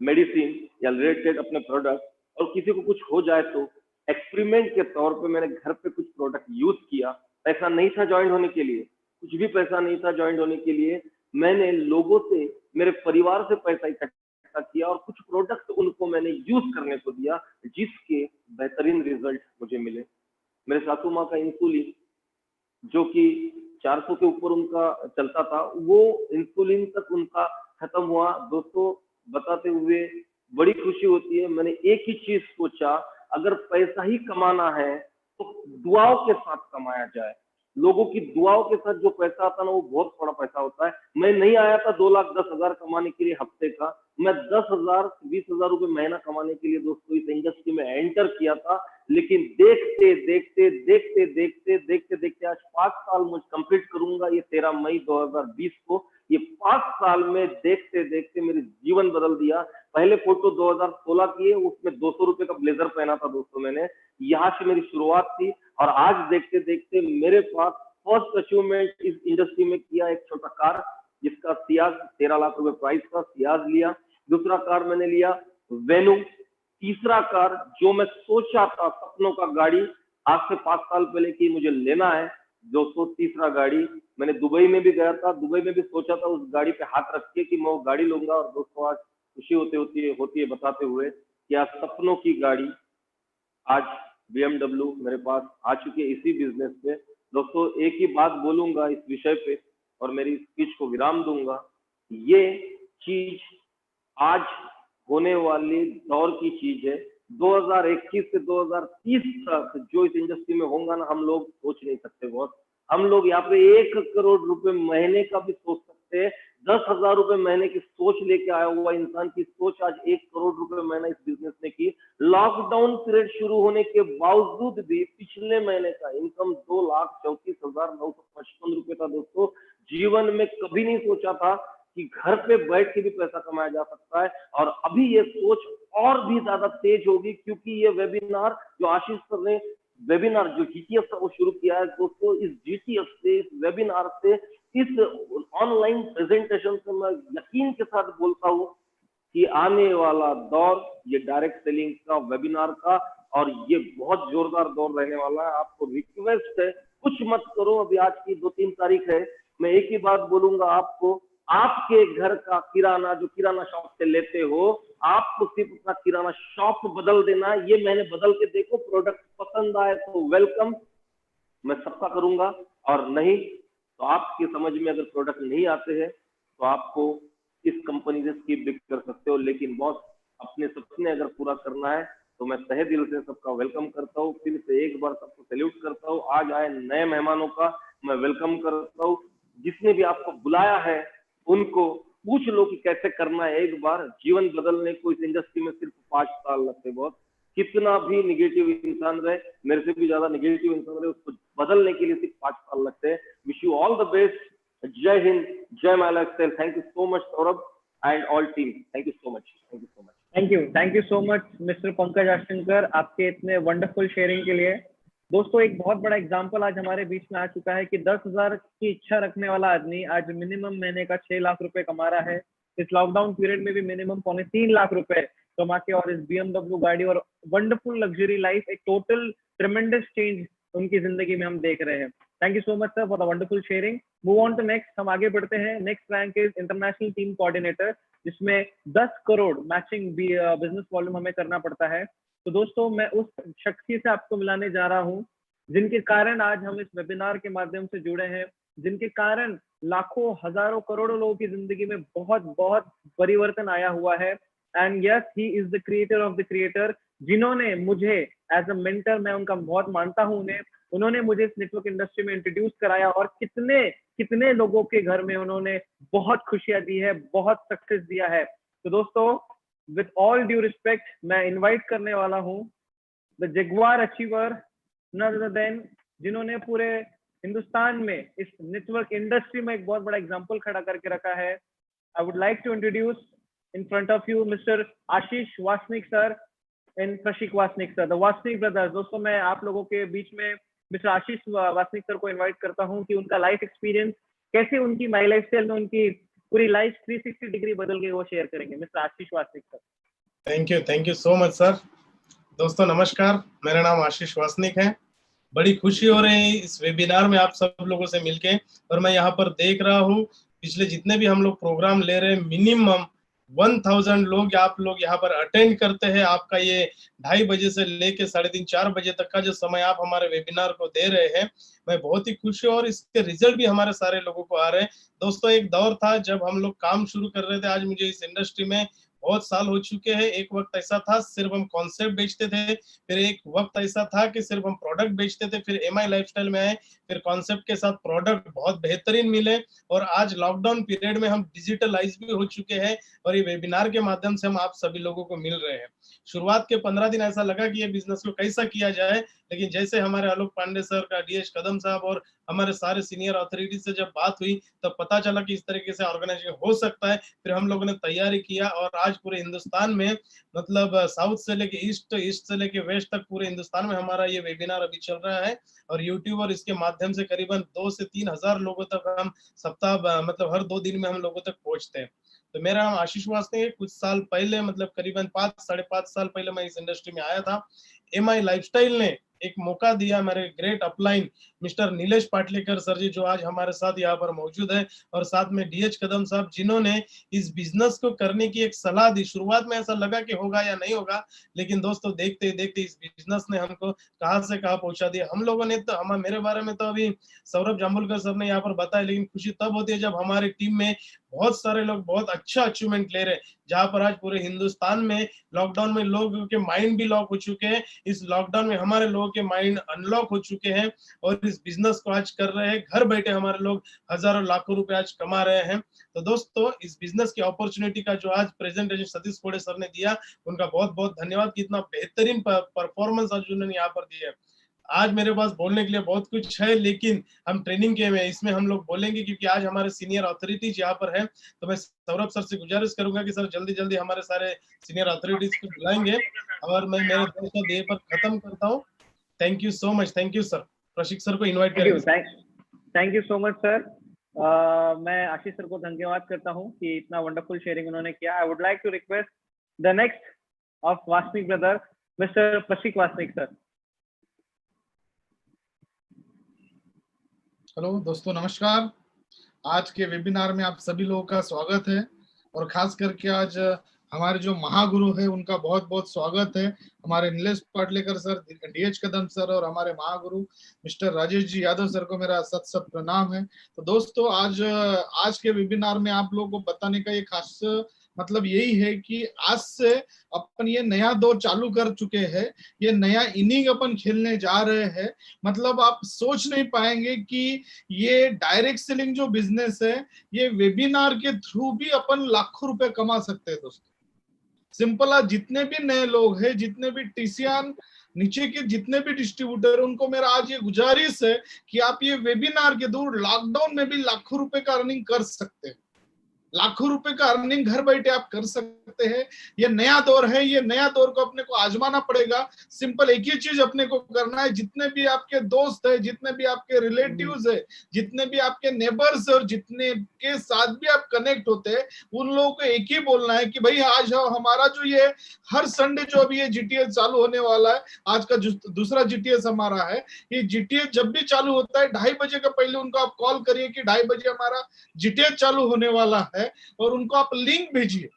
मेडिसिन या रिलेटेड अपने प्रोडक्ट, और किसी को कुछ हो जाए तो एक्सपेरिमेंट के तौर पे मैंने घर पे कुछ प्रोडक्ट यूज किया। पैसा नहीं था ज्वाइन होने के लिए, कुछ भी पैसा नहीं था ज्वाइन होने के लिए। मैंने लोगों से, मेरे परिवार से पैसा इकट्ठा किया और कुछ प्रोडक्ट उनको मैंने यूज करने को दिया, जिसके बेहतरीन रिजल्ट मुझे मिले। मेरे सासू माँ का इंसुलिन जो कि 400 के ऊपर उनका चलता था, वो इंसुलिन तक उनका खत्म हुआ। दोस्तों, बताते हुए बड़ी खुशी होती है। मैंने एक ही चीज सोचा, अगर पैसा ही कमाना है तो दुआओं के साथ कमाया जाए। लोगों की दुआओं के साथ जो पैसा आता है ना, वो बहुत बड़ा पैसा होता है। मैं नहीं आया था 2,10,000 कमाने के लिए हफ्ते का, मैं 10,000 20,000 रुपए महीना कमाने के लिए दोस्तों इस इंडस्ट्री में एंटर किया था। लेकिन देखते देखते देखते देखते देखते देखते आज 5 साल मुझे कंप्लीट करूंगा ये 13 मई 2020 को। ये 5 साल में देखते देखते मेरे जीवन बदल दिया। पहले फोटो 2016 की है, उसमें 200 रुपए का ब्लेजर पहना था दोस्तों मैंने, यहाँ से मेरी शुरुआत थी। और आज देखते देखते मेरे पास फर्स्ट अचीवमेंट इस इंडस्ट्री में किया एक छोटा कार, जिसका सियाज 13 लाख रुपए प्राइस का सियाज लिया। दूसरा कार मैंने लिया वेन्यू। तीसरा कार जो मैं सोचा था सपनों का गाड़ी, आज से 5 साल पहले कि मुझे लेना है दोस्तों, तीसरा गाड़ी मैंने दुबई में भी गया था, दुबई में भी सोचा था उस गाड़ी पे हाथ रख के कि मैं वो गाड़ी लूंगा। और दोस्तों आज खुशी होती है बताते हुए कि आज सपनों की गाड़ी आज BMW मेरे पास आ चुकी है इसी बिजनेस में। दोस्तों, एक ही बात बोलूंगा इस विषय पे और मेरी स्पीच को विराम दूंगा। ये चीज आज होने वाली दौर की चीज है। 2021 से 2030 तक जो इस इंडस्ट्री में होगा ना, हम लोग सोच नहीं सकते बहुत। हम लोग यहाँ पे 1 करोड़ रुपए महीने का भी सोच सकते हैं। 10,000 रुपए महीने की सोच लेके आया हुआ इंसान की सोच आज 1 करोड़ रुपए महीना इस बिजनेस ने की। लॉकडाउन पीरियड शुरू होने के बावजूद भी पिछले महीने का इनकम 2,34,955 रुपए था दोस्तों। जीवन में कभी नहीं सोचा था कि घर पे बैठ के भी पैसा कमाया जा सकता है। और अभी ये सोच और भी ज्यादा तेज होगी, क्योंकि ये वेबिनार जो आशीष सर ने वेबिनार जो जीटीएस का वो शुरू किया है दोस्तों, इस जीटीएस से, इस वेबिनार से, इस ऑनलाइन प्रेजेंटेशन से मैं यकीन के साथ बोलता हूँ कि आने वाला दौर ये डायरेक्ट सेलिंग का, वेबिनार का, और ये बहुत जोरदार दौर रहने वाला है। आपको रिक्वेस्ट है, कुछ मत करो। अभी आज की 2-3 तारीख है, मैं एक ही बात बोलूंगा आपको, आपके घर का किराना जो किराना शॉप से लेते हो, आपको सिर्फ अपना किराना शॉप बदल देना। ये मैंने बदल के देखो, प्रोडक्ट पसंद आए तो वेलकम, मैं सबका करूंगा, और नहीं तो आपके समझ में अगर प्रोडक्ट नहीं आते हैं तो आपको इस कंपनी से स्किप भी कर सकते हो। लेकिन बॉस, अपने सपने अगर पूरा करना है तो मैं तहे दिल से सबका वेलकम करता हूँ। फिर से एक बार सबको सैल्यूट करता हूँ। आज आए नए मेहमानों का मैं वेलकम करता हूँ। जिसने भी आपको बुलाया है उनको पूछ लो कि कैसे करना है। एक बार जीवन बदलने को इस इंडस्ट्री में सिर्फ 5 साल लगते। बहुत कितना भी निगेटिव इंसान रहे, मेरे से भी ज्यादा निगेटिव इंसान रहे, उसको बदलने के लिए सिर्फ 5 साल लगते हैं। Wish you all the best. जय हिंद, जय माला एक्सेल। Thank you so much Saurabh and all team. Thank you so much. Thank you so much. Thank you so much mister Pankaj Ashankar, आपके इतने वंडरफुल शेयरिंग के लिए। दोस्तों, एक बहुत बड़ा एग्जांपल आज हमारे बीच में आ चुका है कि 10,000 की इच्छा रखने वाला आदमी आज मिनिमम महीने का 6 लाख रुपए कमा रहा है। इस लॉकडाउन पीरियड में भी मिनिमम 3.25 लाख रुपए कमा के, और इस BMW गाड़ी और वंडरफुल लग्जरी लाइफ, एक टोटल ट्रेमेंडस चेंज उनकी जिंदगी में हम देख रहे हैं। Thank you so much sir for the wonderful sharing. Move on to next, हम आगे बढ़ते हैं। Next rank is international team coordinator, जिसमें 10 करोड़ मैचिंग बिजनेस वॉल्यूम हमें करना पड़ता है। तो दोस्तों, मैं उस शख्सी से आपको मिलाने जा रहा हूँ जिनके कारण आज हम इस वेबिनार के माध्यम से जुड़े हैं, जिनके कारण लाखों, हजारों, करोड़ों लोगों की जिंदगी में बहुत बहुत परिवर्तन आया हुआ है। And yes, he is the creator of the creator, जिन्होंने मुझे एज अ मेंटर, मैं उनका बहुत मानता हूँ उन्हें, उन्होंने मुझे इस नेटवर्क इंडस्ट्री में इंट्रोड्यूस कराया और कितने कितने लोगों के घर में उन्होंने बहुत खुशियां दी है, बहुत सक्सेस दिया है। तो दोस्तों, विद ऑल ड्यू रिस्पेक्ट, मैं इनवाइट करने वाला हूँ the Jaguar achiever, not other than, जिन्होंने पूरे हिंदुस्तान में इस नेटवर्क इंडस्ट्री में एक बहुत बड़ा एग्जांपल खड़ा करके रखा है। I would like to introduce in front of you mister Ashish Wasnik sir and Prashik Wasnik sir, the Wasnik brothers. दोस्तों, मैं आप लोगों के बीच में मिस्टर आशीष वासनिक सर को इन्वाइट करता हूं कि उनका लाइफ एक्सपीरियंस कैसे उनकी माई लाइफ स्टाइल में उनकी पूरी लाइफ 360 डिग्री बदल गई, वो शेयर करेंगे। Mister Ashish Wasnik sir. Thank you so much sir. दोस्तों नमस्कार, मेरा नाम आशीष वासनिक है। बड़ी खुशी हो रही है इस वेबिनार में आप सब लोगों से मिलके, और मैं यहाँ पर देख रहा हूँ पिछले जितने भी हम लोग प्रोग्राम ले रहे हैं मिनिमम 1000 लोग आप लोग यहाँ पर अटेंड करते हैं। आपका ये 2:30 बजे से लेके 3:30-4 बजे तक का जो समय आप हमारे वेबिनार को दे रहे हैं, मैं बहुत ही खुश हूँ और इसके रिजल्ट भी हमारे सारे लोगों को आ रहे हैं। दोस्तों एक दौर था जब हम लोग काम शुरू कर रहे थे, आज मुझे इस इंडस्ट्री में बहुत साल हो चुके हैं। एक वक्त ऐसा था सिर्फ हम कॉन्सेप्ट बेचते थे, फिर एक वक्त ऐसा था कि सिर्फ हम प्रोडक्ट बेचते थे, फिर एमआई लाइफस्टाइल में आए, फिर कॉन्सेप्ट के साथ प्रोडक्ट बहुत बेहतरीन मिले, और आज लॉकडाउन पीरियड में हम डिजिटलाइज भी हो चुके हैं और ये वेबिनार के माध्यम से हम आप सभी लोगों को मिल रहे हैं। शुरुआत के 15 दिन ऐसा लगा कि ये बिजनेस को कैसा किया जाए, लेकिन जैसे हमारे आलोक पांडे सर का, डीएच कदम साहब और हमारे सारे सीनियर अथॉरिटी से जब बात हुई तब पता चला कि इस तरीके से ऑर्गेनाइजेशन हो सकता है। फिर हम लोगों ने तैयारी किया और आज पूरे हिंदुस्तान में, मतलब साउथ से लेके ईस्ट, ईस्ट से लेके वेस्ट तक पूरे हिंदुस्तान में हमारा ये वेबिनार अभी चल रहा है। और यूट्यूब और इसके माध्यम से करीबन 2 से 3 हजार लोगों तक हम सप्ताह, मतलब हर 2 दिन में हम लोगों तक पहुंचते हैं। तो मेरा नाम आशीष वासनिक है। कुछ साल पहले, मतलब करीबन 5-5.5 साल पहले मैं इस इंडस्ट्री में आया था। एमआई लाइफस्टाइल ने एक मौका दिया, मेरे great upline mister Nilesh Patlekar sir ji, जो आज हमारे साथ यहाँ पर मौजूद है, और साथ में डीएच कदम साहब, जिन्होंने इस बिजनेस को करने की एक सलाह दी। शुरुआत में ऐसा लगा कि होगा या नहीं होगा, लेकिन दोस्तों देखते देखते इस बिजनेस ने हमको कहां से कहां पहुंचा दिया। हम लोगों ने तो, हम मेरे बारे में तो अभी सौरभ जाम्बुलकर सर ने यहाँ पर बताया, लेकिन खुशी तब होती है जब हमारी टीम में बहुत सारे लोग बहुत अच्छा अचीवमेंट ले रहे हैं। जहां पर आज पूरे हिंदुस्तान में लॉकडाउन में लोगों के माइंड भी लॉक हो चुके हैं, इस लॉकडाउन में हमारे लोगों के माइंड अनलॉक हो चुके हैं और इस बिजनेस को आज कर रहे हैं। घर बैठे हमारे लोग हजारों लाखों रुपए आज कमा रहे हैं। तो दोस्तों इस बिजनेस की अपॉर्चुनिटी का जो आज प्रेजेंटेशन सतीश कोड़े सर ने दिया, उनका बहुत बहुत धन्यवाद कि इतना बेहतरीन परफॉर्मेंस आज उन्होंने यहाँ पर दिया। आज मेरे पास बोलने के लिए बहुत कुछ है, लेकिन हम ट्रेनिंग के में इसमें हम लोग बोलेंगे, क्योंकि आज हमारे सीनियर अथॉरिटीज यहाँ पर है। तो मैं सौरभ सर से गुजारिश करूंगा कि सर जल्दी जल्दी हमारे सारे सीनियर अथॉरिटीज को बुलाएंगे, और मैं मेरे दोस्तों देह पर खत्म करता हूँ। Thank you so much. Thank you sir. Prashik sir को इन्वाइट करेंगे। Thank you so much sir. मैं आशीष सर को धन्यवाद करता हूँ कि इतना वंडरफुल शेयरिंग उन्होंने किया। I would like to request the next of Wasnik brother, mister Prashik Wasnik sir. Hello दोस्तों, नमस्कार। आज के वेबिनार में आप सभी लोगों का स्वागत है, और खास करके आज हमारे जो महागुरु है उनका बहुत बहुत स्वागत है। हमारे नीलेश पाटलेकर सर, डीएच कदम सर, और हमारे महागुरु मिस्टर राजेश जी यादव सर को मेरा सत प्रणाम है। तो दोस्तों आज के वेबिनार में आप लोगों को बताने का ये खास मतलब यही है कि आज से अपन ये नया दौर चालू कर चुके हैं, ये नया इनिंग अपन खेलने जा रहे हैं। मतलब आप सोच नहीं पाएंगे कि ये डायरेक्ट सेलिंग जो बिजनेस है, ये वेबिनार के थ्रू भी अपन लाखों रुपए कमा सकते हैं। दोस्तों सिंपल, आज जितने भी नए लोग हैं, जितने भी टीसीआन नीचे के जितने भी डिस्ट्रीब्यूटर है, उनको मेरा आज ये गुजारिश है कि आप ये वेबिनार के दूर लॉकडाउन में भी लाखों रुपए का अर्निंग कर सकते हैं। लाखों रुपए का अर्निंग घर बैठे आप कर सकते हैं। ये नया दौर है, ये नया दौर को अपने को आजमाना पड़ेगा। सिंपल एक ही चीज अपने को करना है, जितने भी आपके दोस्त है, जितने भी आपके रिलेटिव्स है, जितने भी आपके नेबर्स और जितने के साथ भी आप कनेक्ट होते हैं, उन लोगों को एक ही बोलना है कि भाई आज हमारा जो ये हर संडे जो अभी ये जीटीएस चालू होने वाला है, आज का दूसरा जीटीएस हमारा है, ये जीटीएस जब भी चालू होता है 2:30 बजे का पहले उनको आप कॉल करिए कि 2:30 बजे हमारा जीटीएस चालू होने वाला है, और उनको आप लिंक भेजिए,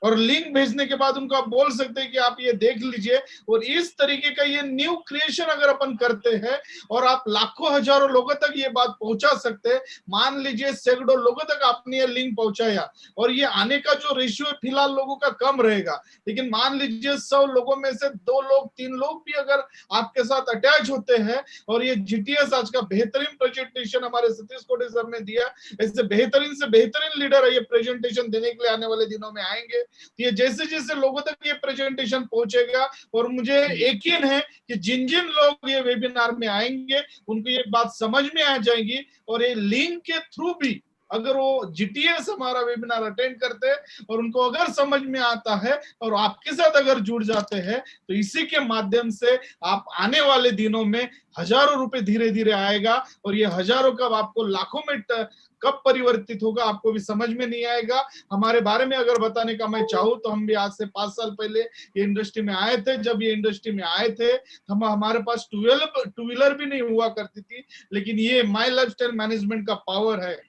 और लिंक भेजने के बाद उनको आप बोल सकते हैं कि आप ये देख लीजिए। और इस तरीके का ये न्यू क्रिएशन अगर अपन करते हैं और आप लाखों हजारों लोगों तक ये बात पहुंचा सकते हैं, मान लीजिए सैकड़ों लोगों तक आपने ये लिंक पहुंचाया, और ये आने का जो रेशियो है फिलहाल लोगों का कम रहेगा, लेकिन मान लीजिए 100 लोगों में से 2 लोग 3 लोग भी अगर आपके साथ अटैच होते हैं, और ये जीटीएस आज का बेहतरीन प्रेजेंटेशन हमारे सतीश कोड़े सर ने दिया, ऐसे बेहतरीन से बेहतरीन लीडर है ये प्रेजेंटेशन देने के लिए आने वाले दिनों में आएंगे। ये जैसे जैसे लोगों तक ये प्रेजेंटेशन पहुंचेगा, और मुझे यकीन है कि जिन जिन लोग ये वेबिनार में आएंगे उनको ये बात समझ में आ जाएगी, और ये लिंक के थ्रू भी अगर वो जीटीएस हमारा वेबिनार अटेंड करते हैं और उनको अगर समझ में आता है और आपके साथ अगर जुड़ जाते हैं तो इसी के माध्यम से आप आने वाले दिनों में हजारों रुपए धीरे धीरे आएगा और ये हजारों कब आपको लाखों में कब परिवर्तित होगा आपको भी समझ में नहीं आएगा। हमारे बारे में अगर बताने का मैं चाहूँ तो हम भी आज से 5 साल पहले ये इंडस्ट्री में आए थे। जब ये इंडस्ट्री में आए थे हम हमारे पास टू व्हीलर भी नहीं हुआ करती थी, लेकिन ये माई लाइफस्टाइल मैनेजमेंट का पावर है,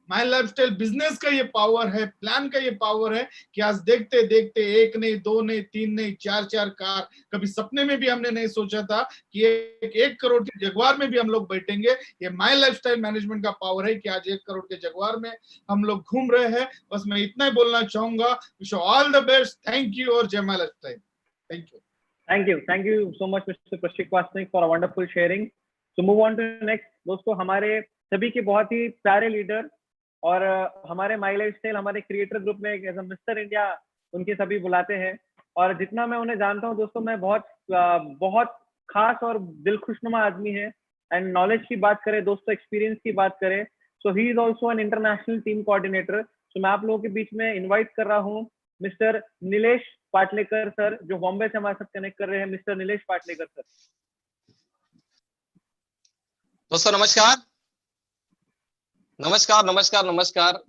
माई लाइफस्टाइल बिजनेस का ये पावर है, प्लान का ये पावर है कि आज देखते देखते 1 नहीं 2 नहीं 3 नहीं 4 कार, कभी सपने में भी हमने नहीं सोचा था कि 1 करोड़ के जगवार में भी हम लोग बैठेंगे। ये माई लाइफस्टाइल मैनेजमेंट का पावर है कि आज 1 करोड़ के जगवार में हम लोग घूम रहे हैं। बस मैं इतना ही बोलना चाहूंगा, wish you all the best, thank you और जय my lifestyle. Thank you so much mister Prashik Wasnik for a wonderful sharing. So move on to next. दोस्तों, हमारे सभी के बहुत ही प्यारे लीडर और हमारे माई लाइफस्टाइल हमारे क्रिएटर ग्रुप में एज मिस्टर इंडिया उनके सभी बुलाते हैं, और जितना मैं उन्हें जानता हूं दोस्तों, मैं बहुत खास और दिल खुशनुमा आदमी है। एंड नॉलेज की बात करें दोस्तों, एक्सपीरियंस की बात करें, so he is also an international team coordinator. So मैं आप लोगों के बीच में इन्वाइट कर रहा हूँ मिस्टर नीलेश पाटलेकर सर, जो बॉम्बे से हमारे साथ कनेक्ट कर रहे हैं। Mister Nilesh Patlekar sir. दोस्तों नमस्कार नमस्कार नमस्कार नमस्कार।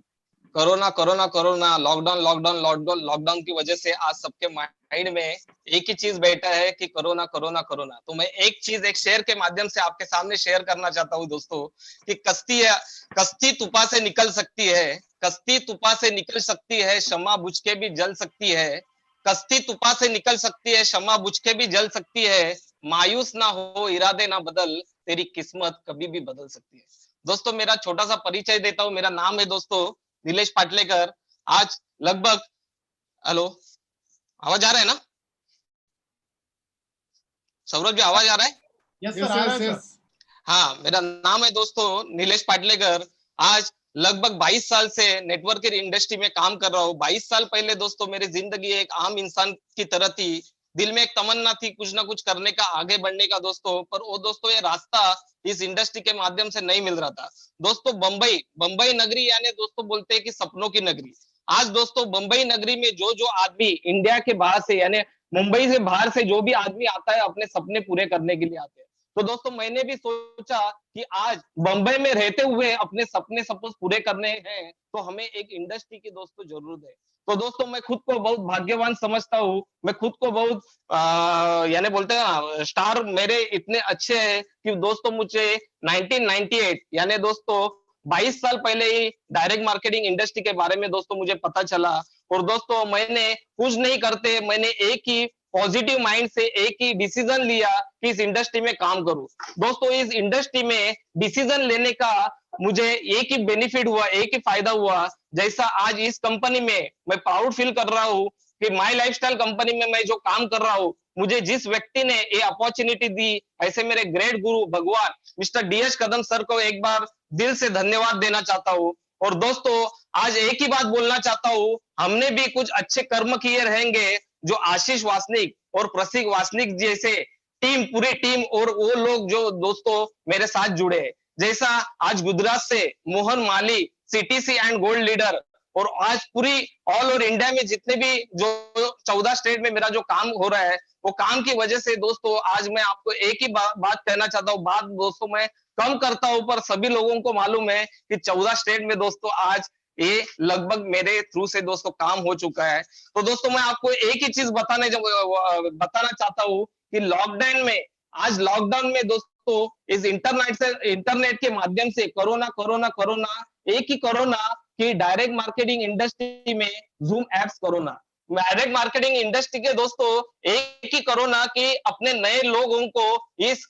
Corona corona corona, lockdown lockdown lockdown lockdown की वजह से आज सबके माइंड में एक ही चीज बैठा है कि कोरोना कोरोना कोरोना। तो मैं एक चीज एक शेयर के माध्यम से आपके सामने शेयर करना चाहता हूँ दोस्तों, कि कश्ती तुपा से निकल सकती है, कश्ती तुपा से निकल सकती है, क्षमा बुझ के भी जल सकती है। कश्ती तुपा से निकल सकती है, क्षमा बुझ के भी जल सकती है। मायूस ना हो, इरादे ना बदल, तेरी किस्मत कभी भी बदल सकती है। दोस्तों मेरा छोटा सा परिचय देता हूं। मेरा नाम है दोस्तों नीलेश पाटलेकर। आज लगभग, हेलो आवाज आ रहा है ना सौरभ जी, आवाज आ रहा है? यस सर, आ रहा है सर। हाँ, मेरा नाम है दोस्तों नीलेश पाटलेकर। आज लगभग 22 साल से नेटवर्क इंडस्ट्री में काम कर रहा हूँ। 22 साल पहले दोस्तों मेरी जिंदगी एक आम इंसान की तरह थी। दिल में एक तमन्ना थी कुछ ना कुछ करने का, आगे बढ़ने का दोस्तों, पर वो दोस्तों ये रास्ता इस इंडस्ट्री के माध्यम से नहीं मिल रहा था दोस्तों। बंबई नगरी यानी दोस्तों बोलते हैं कि सपनों की नगरी। आज दोस्तों बंबई नगरी में जो आदमी इंडिया के बाहर से यानी मुंबई से बाहर से जो भी आदमी आता है अपने सपने पूरे करने के लिए आते हैं। तो दोस्तों मैंने भी सोचा कि आज बंबई में रहते हुए अपने सपने सपोज पूरे करने हैं तो हमें एक इंडस्ट्री की दोस्तों जरूरत है। तो दोस्तों मैं खुद को बहुत भाग्यवान समझता हूँ। मैं खुद को बहुत यानी बोलते हैं ना, स्टार मेरे इतने अच्छे हैं कि दोस्तों मुझे 1998 यानी दोस्तों 22 साल पहले ही डायरेक्ट मार्केटिंग इंडस्ट्री के बारे में दोस्तों मुझे पता चला। और दोस्तों मैंने कुछ नहीं करते, मैंने एक ही पॉजिटिव माइंड से एक ही डिसीजन लिया कि इस इंडस्ट्री में काम करूं। दोस्तों इस इंडस्ट्री में डिसीजन लेने का मुझे एक ही बेनिफिट हुआ, एक ही फायदा हुआ। जैसा आज इस कंपनी में मैं प्राउड फील कर रहा हूँ कि माई लाइफस्टाइल कंपनी में मैं जो काम कर रहा हूँ, मुझे जिस व्यक्ति ने ये अपॉर्चुनिटी दी, ऐसे मेरे ग्रेट गुरु भगवान मिस्टर डीएस कदम सर को एक बार दिल से धन्यवाद देना चाहता हूँ। और दोस्तों आज एक ही बात बोलना चाहता हूँ, हमने भी कुछ अच्छे कर्म किए रहेंगे जो आशीष वासनिक और प्रसिक वासनिक जैसे टीम, पूरी टीम और वो लोग जो दोस्तों मेरे साथ जुड़े, जैसा आज गुजरात से मोहन माली सीटीसी एंड गोल्ड लीडर, और आज पूरी ऑल ओवर इंडिया में जितने भी जो 14 स्टेट में मेरा जो काम हो रहा है, वो काम की वजह से दोस्तों आज मैं आपको एक ही बात कहना चाहता हूँ। बात दोस्तों मैं कम करता हूँ पर सभी लोगों को मालूम है कि 14 स्टेट में दोस्तों आज ये लगभग मेरे थ्रू से दोस्तों काम हो चुका है। तो दोस्तों मैं आपको एक ही चीज बताना चाहता हूँ कि लॉकडाउन में, आज लॉकडाउन में दोस्तों इस इंटरनेट के माध्यम से कोरोना कोरोना कोरोना, एक ही कोरोना कि डायरेक्ट मार्केटिंग इंडस्ट्री में zoom apps corona, direct marketing industry के दोस्तों एक ही कोरोना कि अपने नए लोगों को इस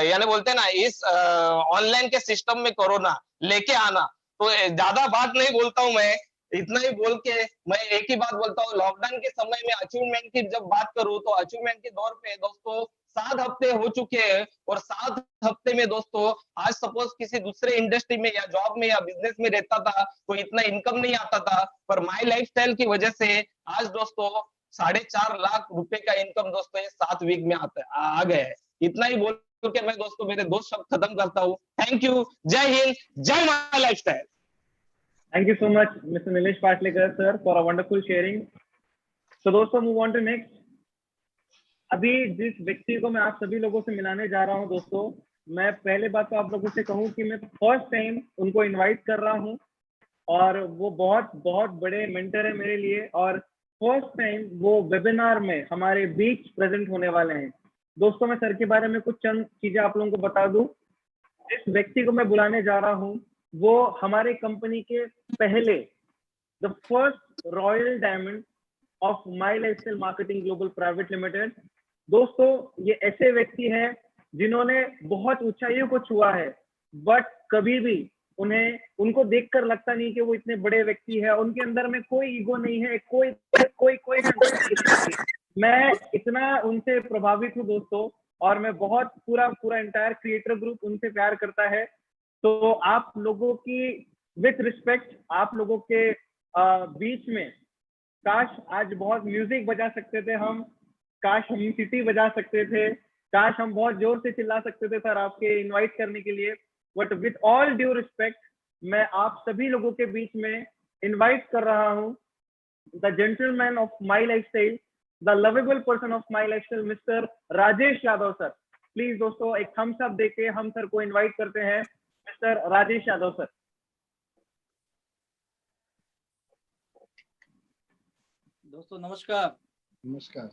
यानी बोलते हैं ना इस ऑनलाइन के सिस्टम में कोरोना लेके आना। तो ज्यादा बात नहीं बोलता हूं मैं, इतना ही बोल के मैं एक ही बात बोलता हूँ। लॉकडाउन के समय में अचीवमेंट की जब बात करूं तो अचीवमेंट के दौर पे दोस्तों 7 हफ्ते हो चुके हैं, और 7 हफ्ते में दोस्तों आज सपोज किसी दूसरे इंडस्ट्री में या जॉब में या बिजनेस में रहता था तो इतना इनकम नहीं आता था, पर माई लाइफस्टाइल की वजह से आज दोस्तों 4.5 लाख रुपए का इनकम दोस्तों 7 वीक में आ गए है। इतना ही बोल के मैं दोस्तों मेरे 2 शब्द खत्म करता हूँ। थैंक यू, जय हिंद, जय my lifestyle. Thank you so much, Mr. Nilesh Patlekar, sir, for a wonderful sharing. So दोस्तों move on to next. अभी जिस व्यक्ति को मैं आप सभी लोगों से मिलाने जा रहा हूं दोस्तों, मैं पहले बात तो आप लोगों से कहूं कि मैं फर्स्ट टाइम उनको इनवाइट कर रहा हूं और वो बहुत बहुत बड़े मेंटर है मेरे लिए और फर्स्ट टाइम वो वेबिनार में हमारे बीच प्रेजेंट होने वाले हैं। दोस्तों मैं सर के बारे में कुछ चंद चीजें आप लोगों को बता दूं। जिस व्यक्ति को मैं बुलाने जा रहा हूं वो हमारे कंपनी के पहले the first royal diamond of my lifestyle marketing global private limited. दोस्तों ये ऐसे व्यक्ति हैं जिन्होंने बहुत ऊंचाइयों को छुआ है, बट कभी भी उनको देखकर लगता नहीं कि वो इतने बड़े व्यक्ति है। उनके अंदर में कोई ईगो नहीं है, कोई मैं इतना उनसे प्रभावित हूँ दोस्तों, और मैं बहुत पूरा एंटायर क्रिएटर ग्रुप उनसे प्यार करता है। तो आप लोगों की विथ रिस्पेक्ट, आप लोगों के बीच में काश आज बहुत म्यूजिक बजा सकते थे हम, काश हम सिटी बजा सकते थे, काश हम बहुत जोर से चिल्ला सकते थे सर आपके इनवाइट करने के लिए। But with all due respect मैं आप सभी लोगों के बीच में इनवाइट कर रहा हूं the gentleman of my lifestyle, the lovable person of my lifestyle, mister Rajesh Yadav sir. Please दोस्तों एक थम्स अप देके हम सर को इनवाइट करते हैं, मिस्टर राजेश यादव सर। दोस्तों नमस्कार। नमस्कार।